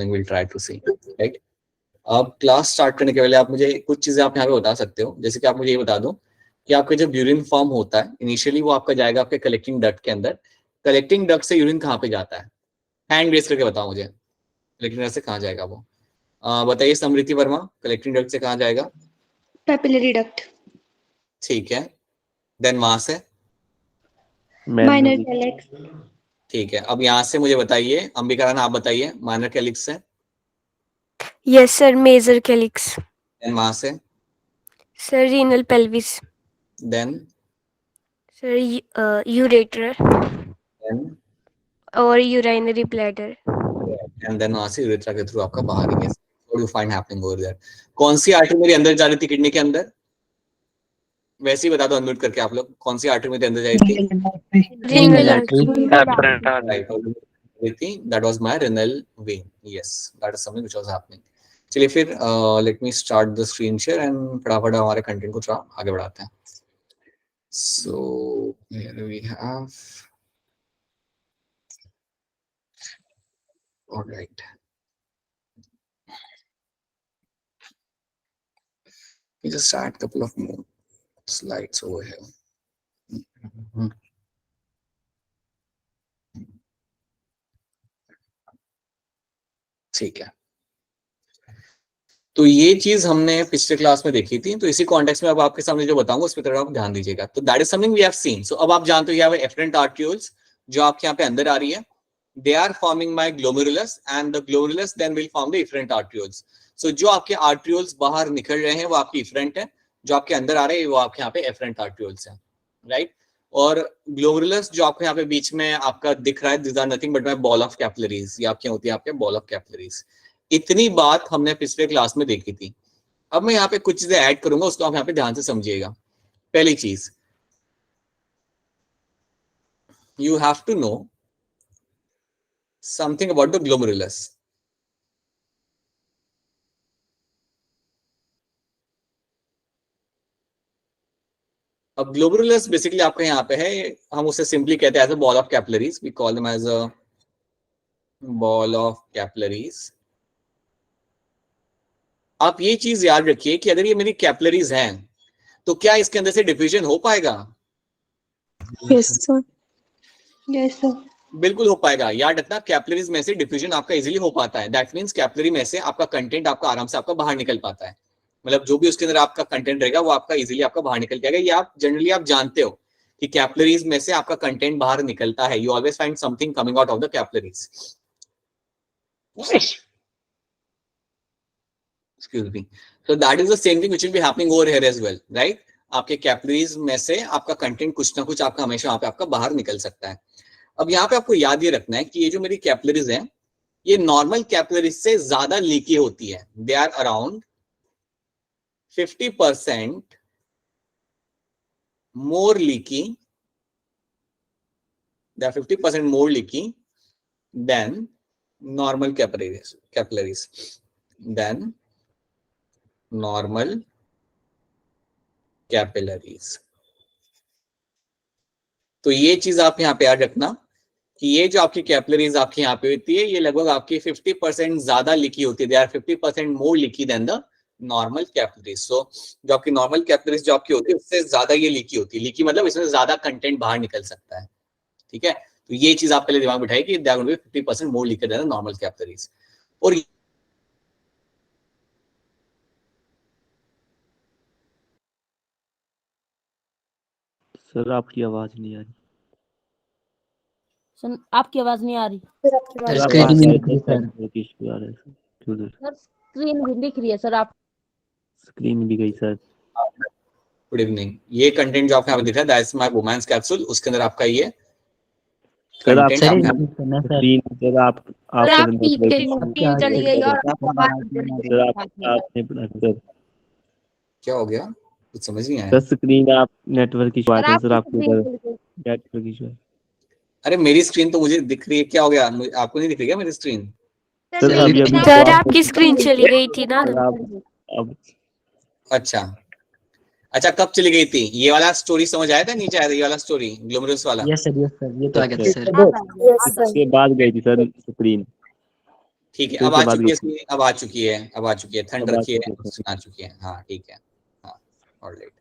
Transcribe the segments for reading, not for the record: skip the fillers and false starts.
we'll try to see, right? अब class start करने के पहले आप मुझे कुछ चीजें आप यहाँ पे बता सकते हो, जैसे कि आप मुझे ये बता दो कि आपका जब यूरिन फॉर्म होता है इनिशियली वो आपका जाएगा आपके कलेक्टिंग डक्ट के अंदर। कलेक्टिंग डक्ट से यूरिन कहाँ पे जाता है? हैंड रेस करके बताओ मुझे, कलेक्टिंग डक्ट से कहाँ जाएगा वो? बताइए समृति वर्मा, कलेक्टिंग डक्ट से कहाँ जाएगा? Papillary duct. ठीक है, देन वहां से माइनर कैलिक्स। ठीक है, अब यहाँ से मुझे बताइए अंबिका राणा, आप बताइए माइनर कैलिक्स से। Yes sir, major calyx. Then वहां से sir renal pelvis. Then sir ureter then और यूराइनरी ब्लैडर। एंड देन वहां से यूरेथ्रा के थ्रू आपका बाहर ही गया। What you find happening over there? कौन सी आर्टरी मेरी अंदर जा रही थी किडनी के अंदर? वैसे ही बता दो अनम्यूट करके आप लोग, कौन सी आर्टरी मेरे अंदर जा रही थी? Renal artery. That was my renal vein. Yes, that is something which was happening. चलिए फिर let me start the screen share and फटाफट हमारे कंटेंट को थोड़ा आगे बढ़ाते हैं. So here we have. All right. We just add a couple of more slides over here. ठीक है, तो ये चीज हमने पिछले क्लास में देखी थी, तो इसी कॉन्टेक्स्ट में अब आपके सामने जो बताऊंगा उस पर तरह आप ध्यान दीजिएगा. तो that is something we have seen. So अब आप जानते हो ये है एफरेंट आर्ट्रियोल्स जो आपके यहाँ पे अंदर आ रही है. They are forming my glomerulus and the glomerulus then will form the efferent arterioles. So जो आपके आर्ट्रियोल्स बाहर निकल रहे हैं वो आपकी एफरेंट है, जो आपके अंदर आ रहे हैं वो आपके यहाँ पे एफरेंट आर्ट्रियोल्स है, राइट. और ग्लोमेरुलस जो आपको यहाँ पे बीच में आपका दिख रहा है, this are nothing but my ball of capillaries. ये आपकी होती है आपके बॉल ऑफ कैपिलरीज. इतनी बात हमने पिछले क्लास में देखी थी. अब मैं यहाँ पे कुछ चीजें ऐड करूंगा, उसको आप यहाँ पे ध्यान से समझिएगा. पहली चीज, you have to know something about the glomerulus. अब ग्लोमेरुलस बेसिकली आपके यहाँ पे है, हम उसे सिंपली कहते हैं as a ball of capillaries. We call them as a ball of capillaries. आप ये चीज याद रखिए कि अगर ये मेरी कैपिलरीज हैं तो क्या इसके अंदर से डिफ्यूजन हो पाएगा? Yes sir. Yes sir. बिल्कुल हो पाएगा. याद रखना कैपिलरीज में से डिफ्यूजन आपका इजीली हो पाता है. दैट मींस कैपिलरी में से आपका कंटेंट आपका आराम से आपका बाहर निकल पाता है. मतलब जो भी उसके अंदर आपका कंटेंट रहेगा वो आपका इजीली आपका बाहर निकल जाएगा. ये आप जनरली आप जानते हो कि कैपिलरीज में से आपका कंटेंट बाहर निकलता है. You always find something coming out of the capillaries. Excuse me. So that is the same thing which will be happening over here as well, right? आपके कैपिलरीज में से आपका कंटेंट कुछ ना कुछ आपका हमेशा वहां पे आपका बाहर निकल सकता है. अब यहाँ पे आपको याद ये रखना है कि ये जो मेरी कैपिलरीज हैं ये नॉर्मल कैपिलरीज से ज्यादा लीकी होती है. They are around 50% more leaky. They are 50% more leaky than normal capillaries. Than normal capillaries. तो ये चीज आप यहाँ पे याद रखना कि ये जो आपकी कैपिलरीज आपकी यहाँ पे होती है ये लगभग आपकी 50% ज्यादा लीकी होती है. They are 50% more leaky than the normal capillaries. So जो आपकी नॉर्मल कैपिलरीज जो आपकी होती है उससे ज्यादा ये लीकी होती है. लीकी मतलब इसमें ज्यादा कंटेंट बाहर निकल सकता है. ठीक है, तो ये चीज आप पहले दिमाग में बिठाइए कि they are going to be 50% more leaky than the normal capillaries. और सर आपकी आवाज नहीं आ रही. सर आपकी आवाज नहीं आ रही. सर स्क्रीन भी दिख रही है सर. आप स्क्रीन भी गई सर. Good evening. ये कंटेंट जो आपको यहाँ पे दिख रहा है that is my Bowman's capsule. उसके अंदर आपका ये सर आप कंटेंट स्क्रीन सर आप स्क्रीन चली गई और सर आपने सर क्या हो गया कुछ समझ नहीं आया. सर स्क्रीन आप नेटवर्क इशू आता है सर आपके उधर नेटवर्क इशू है. अरे मेरी स्क्रीन तो मुझे दिख रही है. क्या हो गया, आपको नहीं दिख रही क्या मेरी स्क्रीन? सर आपकी स्क्रीन चली गई थी ना. अब अच्छा अच्छा, कब चली गई थी? ये वाला स्टोरी समझ आया था, नीचे आया था ये वाला स्टोरी ग्लोमेरुलस वाला? यस सर ये तो आ गया था सर. इसके बाद गई थी सर स्क्रीन. ठीक है, फिर अब उसके आ बाद चुकी है इसमें, अब आ चुकी है, अब आ चुकी है, ठंड अब आ रखी है, चुकी है। ऑक्सीजन आ चुकी है। हाँ ठीक है, हाँ ऑलराइट।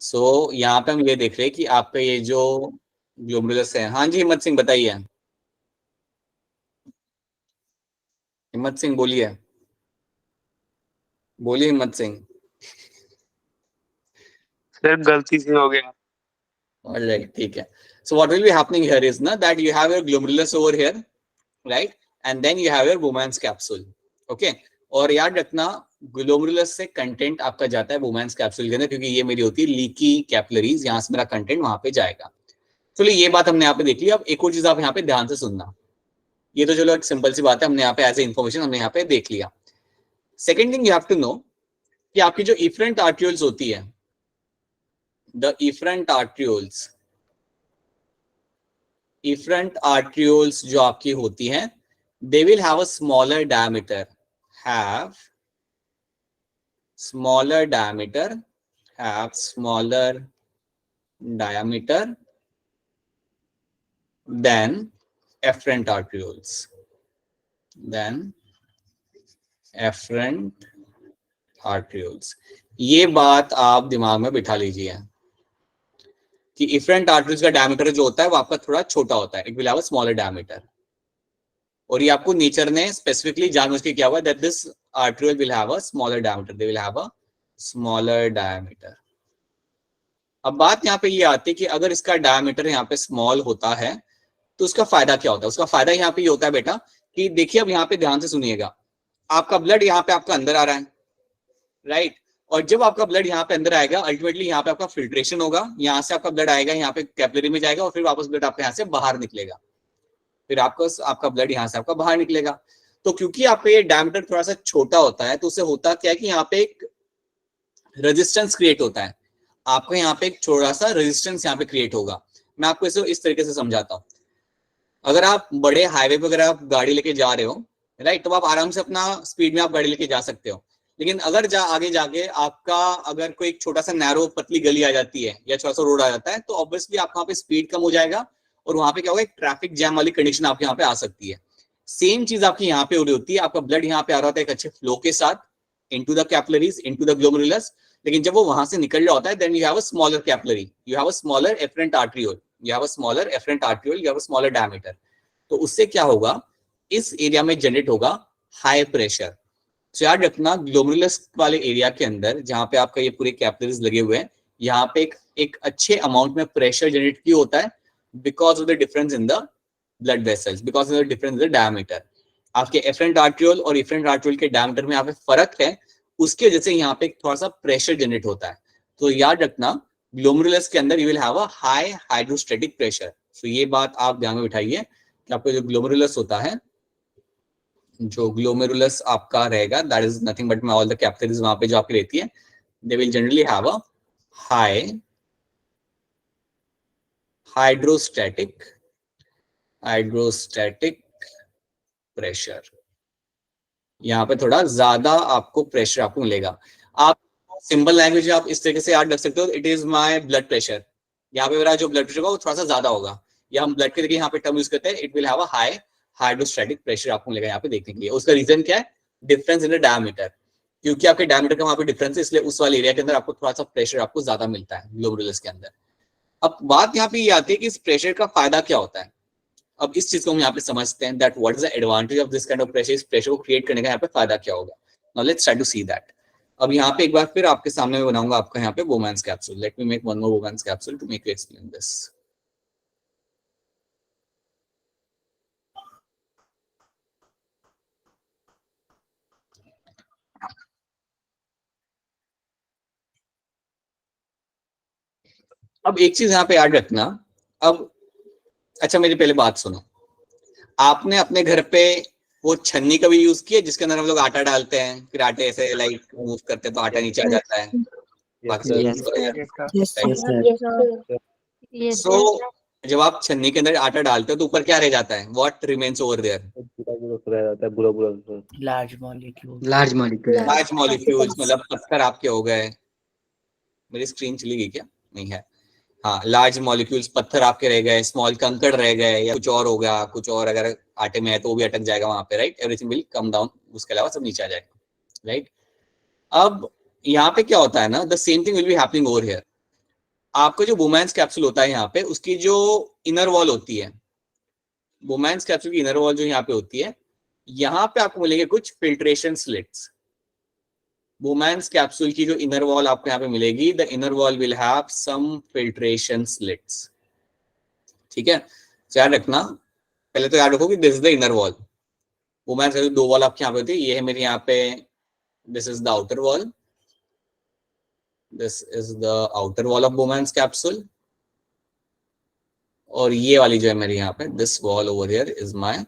सो यहाँ पे हम ये देख रहे हैं कि आपका ये जो ग्लोमेरुलस है। हाँ जी हिम्मत सिंह बताइए, हिम्मत सिंह बोलिए, बोलिए हिम्मत सिंह। सर गलती से हो गया। ऑलराइट ठीक है। So what will be happening here is ना that you have your glomerulus over here, right, and then you have your Bowman's capsule. Okay, और याद रखना ग्लोमेरुलस से कंटेंट आपका जाता है वुमेन्स कैप्सूल के अंदर, क्योंकि ये मेरी होती है लीकी कैपिलरीज, यहाँ से मेरा कंटेंट वहां पे जाएगा। चलिए ये बात हमने यहाँ पे देख ली। अब एक और चीज आप यहाँ पे ध्यान से सुनना, ये तो चलो एक सिंपल सी बात है, हमने यहाँ पे एज ए इन्फॉर्मेशन हमने यहाँ पे देख लिया। Second thing you have to know कि आपकी जो इफरेंट आर्ट्रियोल्स होती है, द इफरेंट आर्ट्रियोल्स जो आपकी होती हैं, they will have a smaller diameter, have smaller diameter than efferent arterioles, ये बात आप दिमाग में बिठा लीजिए कि इफरेंट आर्टरीज का डायमीटर जो होता है वो आपका थोड़ा छोटा होता है, it will have a smaller diameter. और ये आपको नेचर ने स्पेसिफिकली जानबूझ के किया हुआ that this arterial will have a smaller diameter, they will have a smaller diameter. अब बात यहाँ पे ये आती है कि अगर इसका डायमीटर यहाँ पे स्मॉल होता है तो उसका फायदा क्या होता है? उसका फायदा यहाँ पे ये होता है बेटा कि देखिए, अब यहाँ पे ध्यान से सुनिएगा, आपका ब्लड यहाँ पे आपका अंदर आ रहा है, राइट, और जब आपका ब्लड यहाँ पे अंदर आएगा अल्टीमेटली यहाँ पे आपका फिल्ट्रेशन होगा, यहाँ से आपका ब्लड आएगा, यहाँ पे कैपिलरी में जाएगा और फिर वापस ब्लड आपके यहाँ से बाहर निकलेगा, फिर आपका ब्लड यहाँ से आपका बाहर निकलेगा। तो क्योंकि आपका ये डायमीटर थोड़ा सा छोटा होता है तो उससे होता क्या है कि यहाँ पे एक रेजिस्टेंस क्रिएट होता है, आपको यहाँ पे एक छोटा सा रेजिस्टेंस यहाँ पे क्रिएट होगा। मैं आपको इसे इस तरीके से समझाता हूँ। अगर आप बड़े हाईवे पे अगर आप गाड़ी लेके जा रहे हो, राइट, तो आप आराम से अपना स्पीड में आप गाड़ी लेके जा सकते हो, लेकिन अगर आगे जाके आपका अगर कोई एक छोटा सा नैरो पतली गली आ जाती है या छोटा सा रोड आ जाता है तो ऑब्वियसली आपका वहाँ पे स्पीड कम हो जाएगा और वहां पे क्या होगा, एक ट्रैफिक जैम वाली कंडीशन आपके यहाँ पे आ सकती है। सेम चीज आपकी यहाँ पे हो रही होती है, आपका ब्लड यहाँ पे आ रहा होता है एक अच्छे फ्लो के साथ into the capillaries, into the glomerulus, लेकिन जब वो वहां से निकल रहा होता है then you have a smaller capillary, you have a smaller efferent arteriole, you have a smaller efferent arteriole, you have a smaller diameter. तो उससे क्या होगा, इस एरिया में जनरेट होगा हाई प्रेशर। तो याद रखना ग्लोमेरुलस वाले एरिया के अंदर जहां पे आपका ये पूरे कैपिलरीज लगे हुए हैं, यहाँ पे एक अच्छे अमाउंट में प्रेशर जनरेट क्यों होता है, because of the difference in the blood vessels, because of the difference in the diameter. आपके एफरेंट आर्टरियोल और इफरेंट आर्टरियोल के डायमीटर में यहाँ पे फर्क है, उसकी वजह से यहाँ पे थोड़ा सा प्रेशर जनरेट होता है। तो याद रखना ग्लोमेरुलस के अंदर you will have a high hydrostatic pressure. तो ये बात आप ध्यान में बिठाइए कि आपका जो ग्लोमेरुलस होता है, जो ग्लोमेरुलस आपका रहेगा that is nothing but all the capillaries वहां पे जो आपकी रहती है, they will generally have a high hydrostatic pressure. यहाँ पे थोड़ा ज्यादा आपको प्रेशर आपको मिलेगा। आप सिंपल लैंग्वेज आप इस तरीके से याद रख सकते हो, it is my blood pressure, यहाँ पे मेरा जो ब्लड प्रेशर होगा वो थोड़ा सा ज्यादा होगा, या हम ब्लड के देखिए यहाँ पे टर्म यूज करते हैं, it will have a high hydrostatic pressure आपको मिलेगा यहाँ पे देखने के लिए। उसका रीजन क्या है, डिफरेंस इन द डायमीटर, क्योंकि आपके डायमीटर का वहाँ पे डिफरेंस है इसलिए उस वाले एरिया के अंदर आपको थोड़ा सा प्रेशर आपको ज्यादा मिलता है ग्लोमेरुलस के अंदर। अब बात यहाँ पे ये आती है कि इस प्रेशर का फायदा क्या होता है। अब इस चीज को हम यहाँ पे समझते हैं that what is the advantage of this kind of pressure, इस प्रेशर को क्रिएट करने का यहाँ पे फायदा क्या होगा। Now let's try to see that. अब यहाँ पे एक बार फिर आपके सामने मैं बनाऊंगा आपका यहाँ पे Bowman's capsule. Let me make one more Bowman's capsule to make you explain this. अब एक चीज यहाँ पे याद रखना, अब अच्छा मेरी पहले बात सुनो, आपने अपने घर पे वो छन्नी कभी यूज की है जिसके अंदर हम लोग आटा डालते हैं, फिर आटे ऐसे लाइक मूव करते हैं तो आटा नीचे आ जाता है। सो जब आप छन्नी के अंदर आटा डालते हो तो ऊपर क्या रह जाता है, what remains over there, large molecule मतलब पत्थर आपके हो गए। मेरी स्क्रीन चली गई क्या, नहीं है, हाँ, लार्ज मॉलिक्यूल्स पत्थर आपके रह गए, स्मॉल कंकड़ रह गए, या कुछ और हो गया, कुछ और अगर आटे में है तो वो भी अटक जाएगा वहां पे, right, everything will come down, उसके अलावा सब नीचे आ जाएगा, राइट। अब यहाँ पे क्या होता है ना, the same thing will be happening over here. आपका जो बोमैंस कैप्सूल होता है यहाँ पे, उसकी जो इनर वॉल होती है, बोमैंस कैप्सूल की इनर वॉल जो यहाँ पे होती है, यहाँ पे आपको मिलेंगे कुछ फिल्ट्रेशन स्लिट्स। बोमैंस कैप्सूल की जो इनर वॉल आपको यहाँ पे मिलेगी, the inner wall will have some filtration slits, ठीक है। याद रखना, पहले तो याद रखो कि this is the inner wall. Bowman's capsule दो वॉल आपके यहाँ पे होती है, ये है मेरे यहाँ पे, this is the outer wall, this is the outer wall of Bowman's capsule, और ये वाली जो है मेरे यहाँ पे, this wall over here is my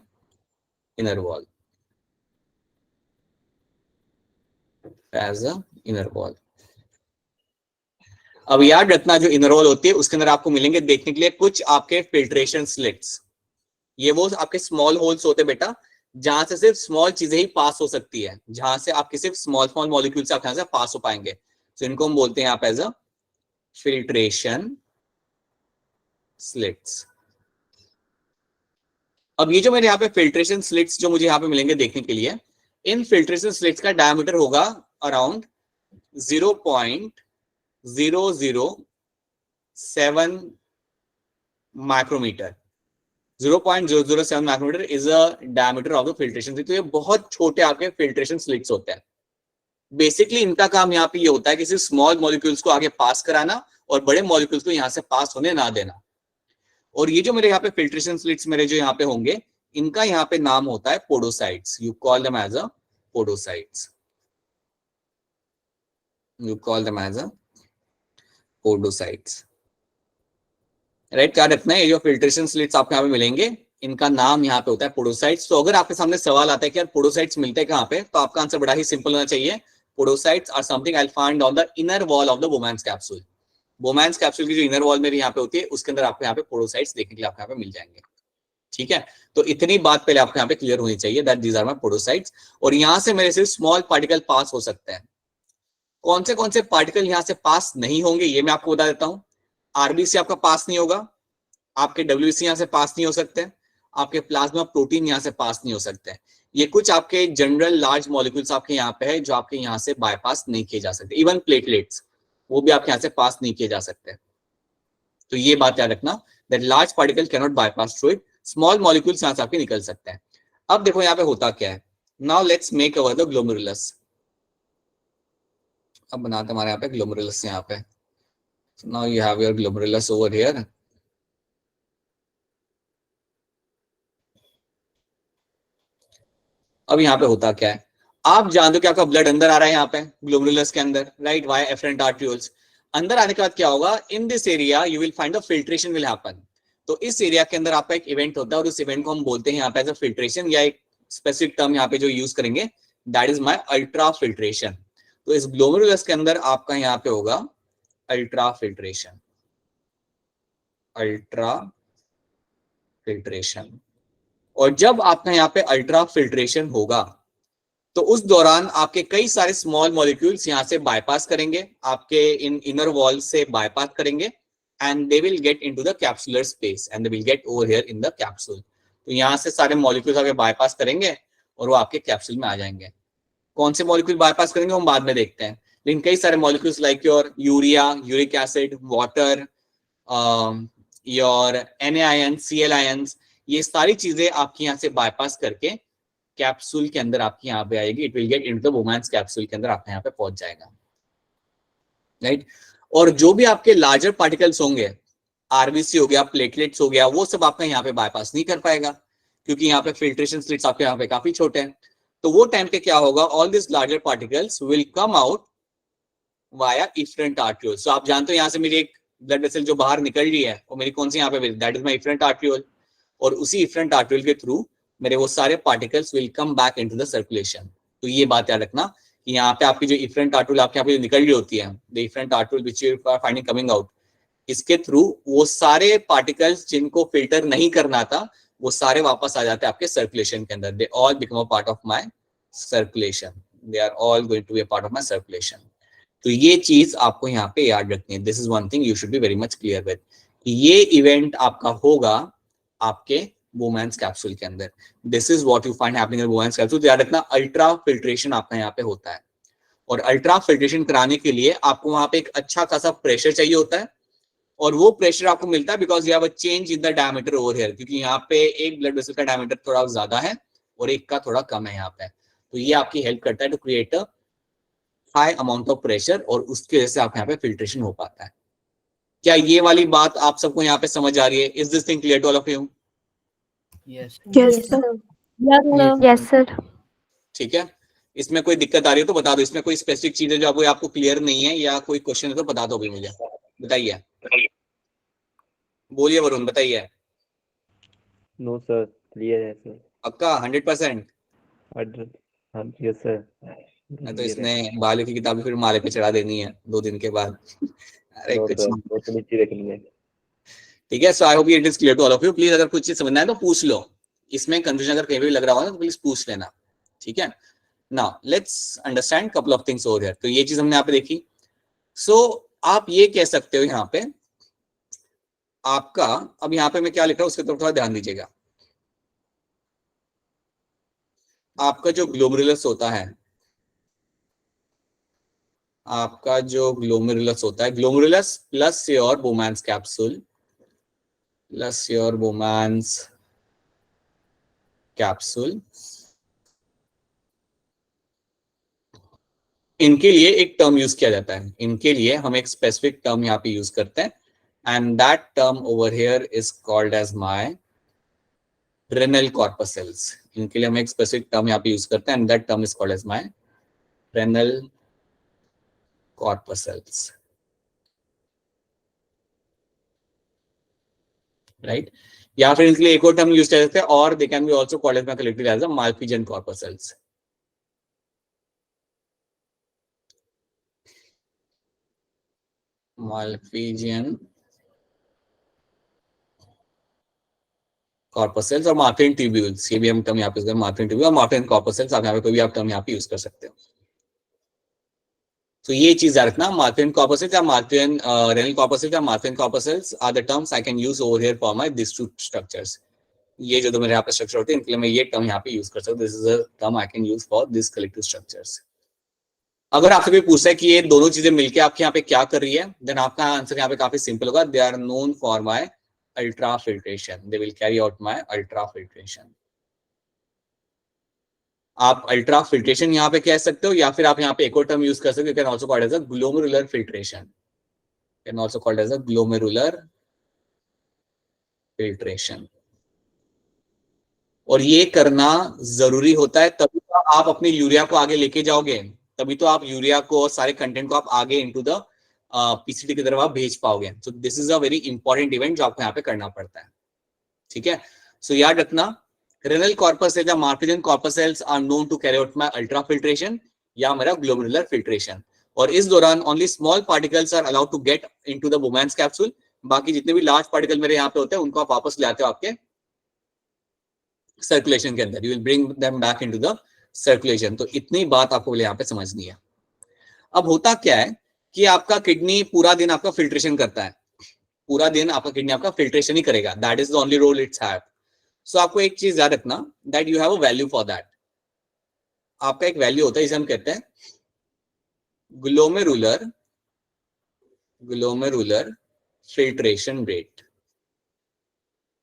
inner wall as a inner wall. अब याद रखना, जो इनर वॉल होती है उसके अंदर आपको मिलेंगे देखने के लिए कुछ आपके फिल्ट्रेशन स्लिट्स। ये वो आपके स्मॉल होल्स होते हैं बेटा, जहां से सिर्फ स्मॉल चीजें ही पास हो सकती है, जहां से आपके सिर्फ स्मॉल स्मॉल मॉलिक्यूल्स आप यहां से पास हो पाएंगे। तो इनको हम बोलते हैं यहाँ पे एज अ फिल्ट्रेशन स्लिट्स। अब ये जो मेरे यहाँ पे फिल्ट्रेशन स्लिट्स जो मुझे यहाँ पे मिलेंगे देखने के लिए, इन फिल्ट्रेशन स्लिट्स का डायमीटर होगा around 0.007 micrometer. 0.007 micrometer is a diameter of the filtration slit. तो ये बहुत छोटे आपके फिल्ट्रेशन स्लिट्स होते हैं। बेसिकली इनका काम यहाँ पे ये होता है कि सिर्फ स्मॉल मॉलिक्यूल्स को आगे पास कराना और बड़े मॉलिक्यूल्स को यहाँ से पास होने ना देना। और ये जो मेरे यहाँ पे फिल्ट्रेशन स्लिट्स मेरे जो यहाँ पे होंगे, इनका यहाँ पे नाम होता है podocytes. You call them as a podocytes, you call them as a podocytes, right. क्या रखना है, ये जो फिल्ट्रेशन स्लिट्स आपको यहाँ पे मिलेंगे, इनका नाम यहाँ पे होता है पोडोसाइट्स। तो अगर आपके सामने सवाल आता है कि यार पोडोसाइट्स मिलते हैं कहाँ पे, तो आपका आंसर बड़ा ही सिंपल होना चाहिए, podocytes are something I will find on the inner wall of the Bowman's capsule. Bowman's capsule की जो इनर वॉल मेरी यहाँ पे होती है, उसके अंदर आपको यहाँ पे पोडोसाइट्स देखने के लिए आपको यहाँ पे मिल जाएंगे, ठीक है। तो इतनी बात पहले आपको यहाँ पे क्लियर होनी चाहिए, that these are my podocytes. और यहाँ से मेरे सिर्फ स्मॉल पार्टिकल पास हो सकते हैं। कौन से पार्टिकल यहाँ से पास नहीं होंगे ये मैं आपको बता देता हूँ। आरबीसी आपका पास नहीं होगा, आपके डब्ल्यूसी यहाँ से पास नहीं हो सकते, आपके प्लाज्मा प्रोटीन यहाँ से पास नहीं हो सकते। ये कुछ आपके जनरल लार्ज मॉलिक्यूल्स आपके यहाँ पे है जो आपके यहाँ से बाईपास नहीं किए जा सकते। इवन प्लेटलेट्स वो भी आपके यहाँ से पास नहीं किए जा सकते। तो ये बात याद रखना, that large particle can not bypass through it, small molecules यहाँ से आपके निकल सकते हैं। अब देखो यहाँ पे होता क्या है, now let's make our the glomerulus. अब बनाते हमारे यहाँ पे ग्लोमेरुलस यहाँ पे। Now you have your glomerulus over here. अब यहाँ पे होता क्या है, आप जानते हो कि आपका ब्लड अंदर आ रहा है यहाँ पे ग्लोमेरुलस के अंदर, राइट, वाया एफरेंट आर्टरियोल्स। अंदर आने के बाद क्या होगा, in this area you will find the filtration will happen. तो इस एरिया के अंदर आपका एक इवेंट होता है और उस इवेंट को हम बोलते हैं यहाँ पे एज अ फिल्ट्रेशन, या एक स्पेसिफिक टर्म यहाँ पे जो यूज करेंगे, that is my ultra filtration. तो इस ग्लोमेरुलस के अंदर आपका यहाँ पे होगा अल्ट्रा फिल्ट्रेशन, अल्ट्रा फिल्ट्रेशन। और जब आपका यहाँ पे अल्ट्रा फिल्ट्रेशन होगा तो उस दौरान आपके कई सारे स्मॉल मॉलिक्यूल्स यहाँ से बाईपास करेंगे, आपके इन इनर वॉल से बाईपास करेंगे, and they will get into the capsular space and they will get over here in the capsule. तो यहाँ से सारे मॉलिक्यूल्स आगे बाईपास करेंगे और वो आपके कैप्सूल में आ जाएंगे। कौन से मॉलिक्यूल बाईपास करेंगे हम बाद में देखते हैं, लेकिन कई सारे molecules like your urea, uric acid, water, your NaIons, Cl ions, ये सारी चीजें आपकी यहाँ से बाईपास करके कैप्सूल के अंदर आपकी यहाँ पे आएगी। It will gate into the Bowman's capsule के अंदर आपके यहाँ पे पहुंच जाएगा, राइट। और जो भी आपके लार्जर पार्टिकल्स होंगे, आरबीसी हो गया, प्लेटलेट्स हो गया, वो सब आपका यहाँ पे बाईपास नहीं कर पाएगा क्योंकि यहाँ पे फिल्ट्रेशन स्लिट्स आपके यहाँ पे काफी छोटे हैं। तो वो टाइम पे क्या होगा, all this larger particles will come out via efferent arterioles. तो आप जानते हो यहाँ से मेरी एक ब्लड वेसल जो बाहर निकल रही है वो मेरी कौन सी यहाँ पे, दैट इज माय इफरेंट आर्टरियोल। और उसी इफरेंट आर्टरियोल के थ्रू मेरे वो सारे particles will come back into the circulation. तो ये बात याद रखना कि यहाँ पे आपकी जो इफरेंट आर्टरियोल आपके यहाँ पे निकल रही होती है, the efferent arteriole which you are finding coming out, इसके थ्रू वो सारे पार्टिकल्स जिनको फिल्टर नहीं करना था वो सारे वापस आ जाते हैं आपके सर्कुलेशन के अंदर। They all become a part of my circulation, they are all going to be a part of my circulation. तो ये चीज आपको यहाँ पे याद रखनी है। This is one thing you should be very much clear with, ये इवेंट आपका होगा आपके बोमैन्स कैप्सूल के अंदर। This is what you find happening in Bowman's capsule. ध्यान रखना अल्ट्रा फिल्ट्रेशन आपका यहाँ पे होता है, और अल्ट्रा फिल्ट्रेशन कराने के लिए आपको वहां पे एक अच्छा खासा प्रेशर चाहिए होता है, और वो प्रेशर आपको मिलता है because you have a change in the diameter over here, क्योंकि यहाँ पे एक ब्लड वेसल का डायमीटर थोड़ा ज्यादा है और एक का थोड़ा कम है यहाँ पे, तो ये आपकी हेल्प करता है to create a high amount of pressure, और उसकी वजह से आप यहाँ पे फिल्ट्रेशन हो पाता है। क्या ये वाली बात आप सबको यहाँ पे समझ आ रही है? Is this thing clear to all of you? Yes, Yes, sir. sir. Yes, sir. ठीक है, इसमें कोई दिक्कत आ रही है तो बता दो, इसमें कोई स्पेसिफिक चीज है जो आपको क्लियर नहीं है या कोई क्वेश्चन है तो बता दो भी मुझे, बताइए, बोलिए वरुण, बताइए। नो सर, क्लियर है सर। पक्का 100%? हाँ यस सर। तो इसने बालियों की किताबें फिर माले पे चढ़ा देनी है 2 दिन के बाद। अरे नो कुछ सर, नहीं। वो तो नीचे रखनी है। ठीक है, so I hope it is clear to all of you. Please अगर कुछ चीज समझना है तो पूछ लो, इसमें कंफ्यूजन अगर कहीं भी लग रहा हो ना तो प्लीज पूछ लेना, ठीक है। Now let's understand couple of things over here. तो ये चीज हमने यहाँ पे देखी। सो आप ये कह सकते हो यहाँ पे आपका, अब यहाँ पे मैं क्या लिख रहा हूँ उसके तरफ थोड़ा ध्यान दीजिएगा। आपका जो ग्लोमेरुलस होता है, आपका जो ग्लोमेरुलस होता है, glomerulus plus your Bowman's capsule, plus your Bowman's capsule, इनके लिए एक टर्म यूज किया जाता है। इनके लिए हम एक स्पेसिफिक टर्म यहाँ पे यूज करते हैं, and that term over here is called as my renal corpuscles. इनके लिए हम एक स्पेसिफिक टर्म यहाँ पे यूज करते हैं, and that term is called as my renal corpuscles, right. या फिर इनके लिए एक और टर्म यूज कर सकते हैं, और they can be also called as collectively as a Malpighian corpuscles. Malpighian corpuscles और मार्फिन ट्यूब्यूल्स, ये भी हम टर्म यहाँ पे यूज करते हैं, मार्फिन ट्यूब्यूल और मार्फिन कॉर्पसेल्स। आप यहाँ पे कोई भी आप टर्म यहाँ पे यूज कर सकते हो। तो ये चीज याद रखना, मार्फिन कॉर्पसेल्स या मार्फिन रेनल कॉर्पसेल्स या Malpighian corpuscles are the terms I can use over here for my this two structures. ये जो दो मेरे यहाँ पे स्ट्रक्चर होते हैं इनके लिए मैं ये टर्म यहाँ पे यूज कर सकता हूँ। This is a term I can use for this collective structures. अगर आपसे कोई पूछता है कि ये दोनों चीजें मिलकर आपके यहाँ पे क्या कर रही है, देन आपका आंसर यहाँ पे काफी सिंपल होगा। They are known for my ultra filtration, they will carry out my ultra filtration. आप अल्ट्रा फिल्ट्रेशन यहाँ पे कह सकते हो, या फिर आप यहाँ पे एक और टर्म यूज कर सकते हो, you can also called as a glomerular filtration, can also called as a glomerular filtration. और ये करना जरूरी होता है, तभी तो आप अपने यूरिया को आगे लेके जाओगे, तभी तो आप यूरिया को और सारे कंटेंट को आप आगे इनटू द पीसीटी की तरफ आप भेज पाओगे। सो this is a very important event जो आपको यहाँ पे करना पड़ता है, ठीक है। सो याद रखना, रेनल कॉर्पसेल्स या Malpighian corpuscles are known to carry out my ultra filtration या मेरा ग्लोमेरुलर फिल्ट्रेशन। और इस दौरान only small particles are allowed to get into the Bowman's capsule. बाकी जितने भी लार्ज पार्टिकल मेरे यहाँ पे होते हैं उनको आप वापस ले आते हो आपके सर्कुलेशन के अंदर, you will bring them back into the circulation. तो इतनी बात आपको यहाँ पे समझनी है। अब होता क्या है कि आपका किडनी पूरा दिन आपका फिल्ट्रेशन करता है, पूरा दिन आपका किडनी आपका फिल्ट्रेशन ही करेगा, that is the only role it's have. So आपको एक चीज याद रखना, that you have a value for that. आपका एक वैल्यू होता है जिसे हम कहते हैं ग्लोमेरुलर फिल्ट्रेशन रेट,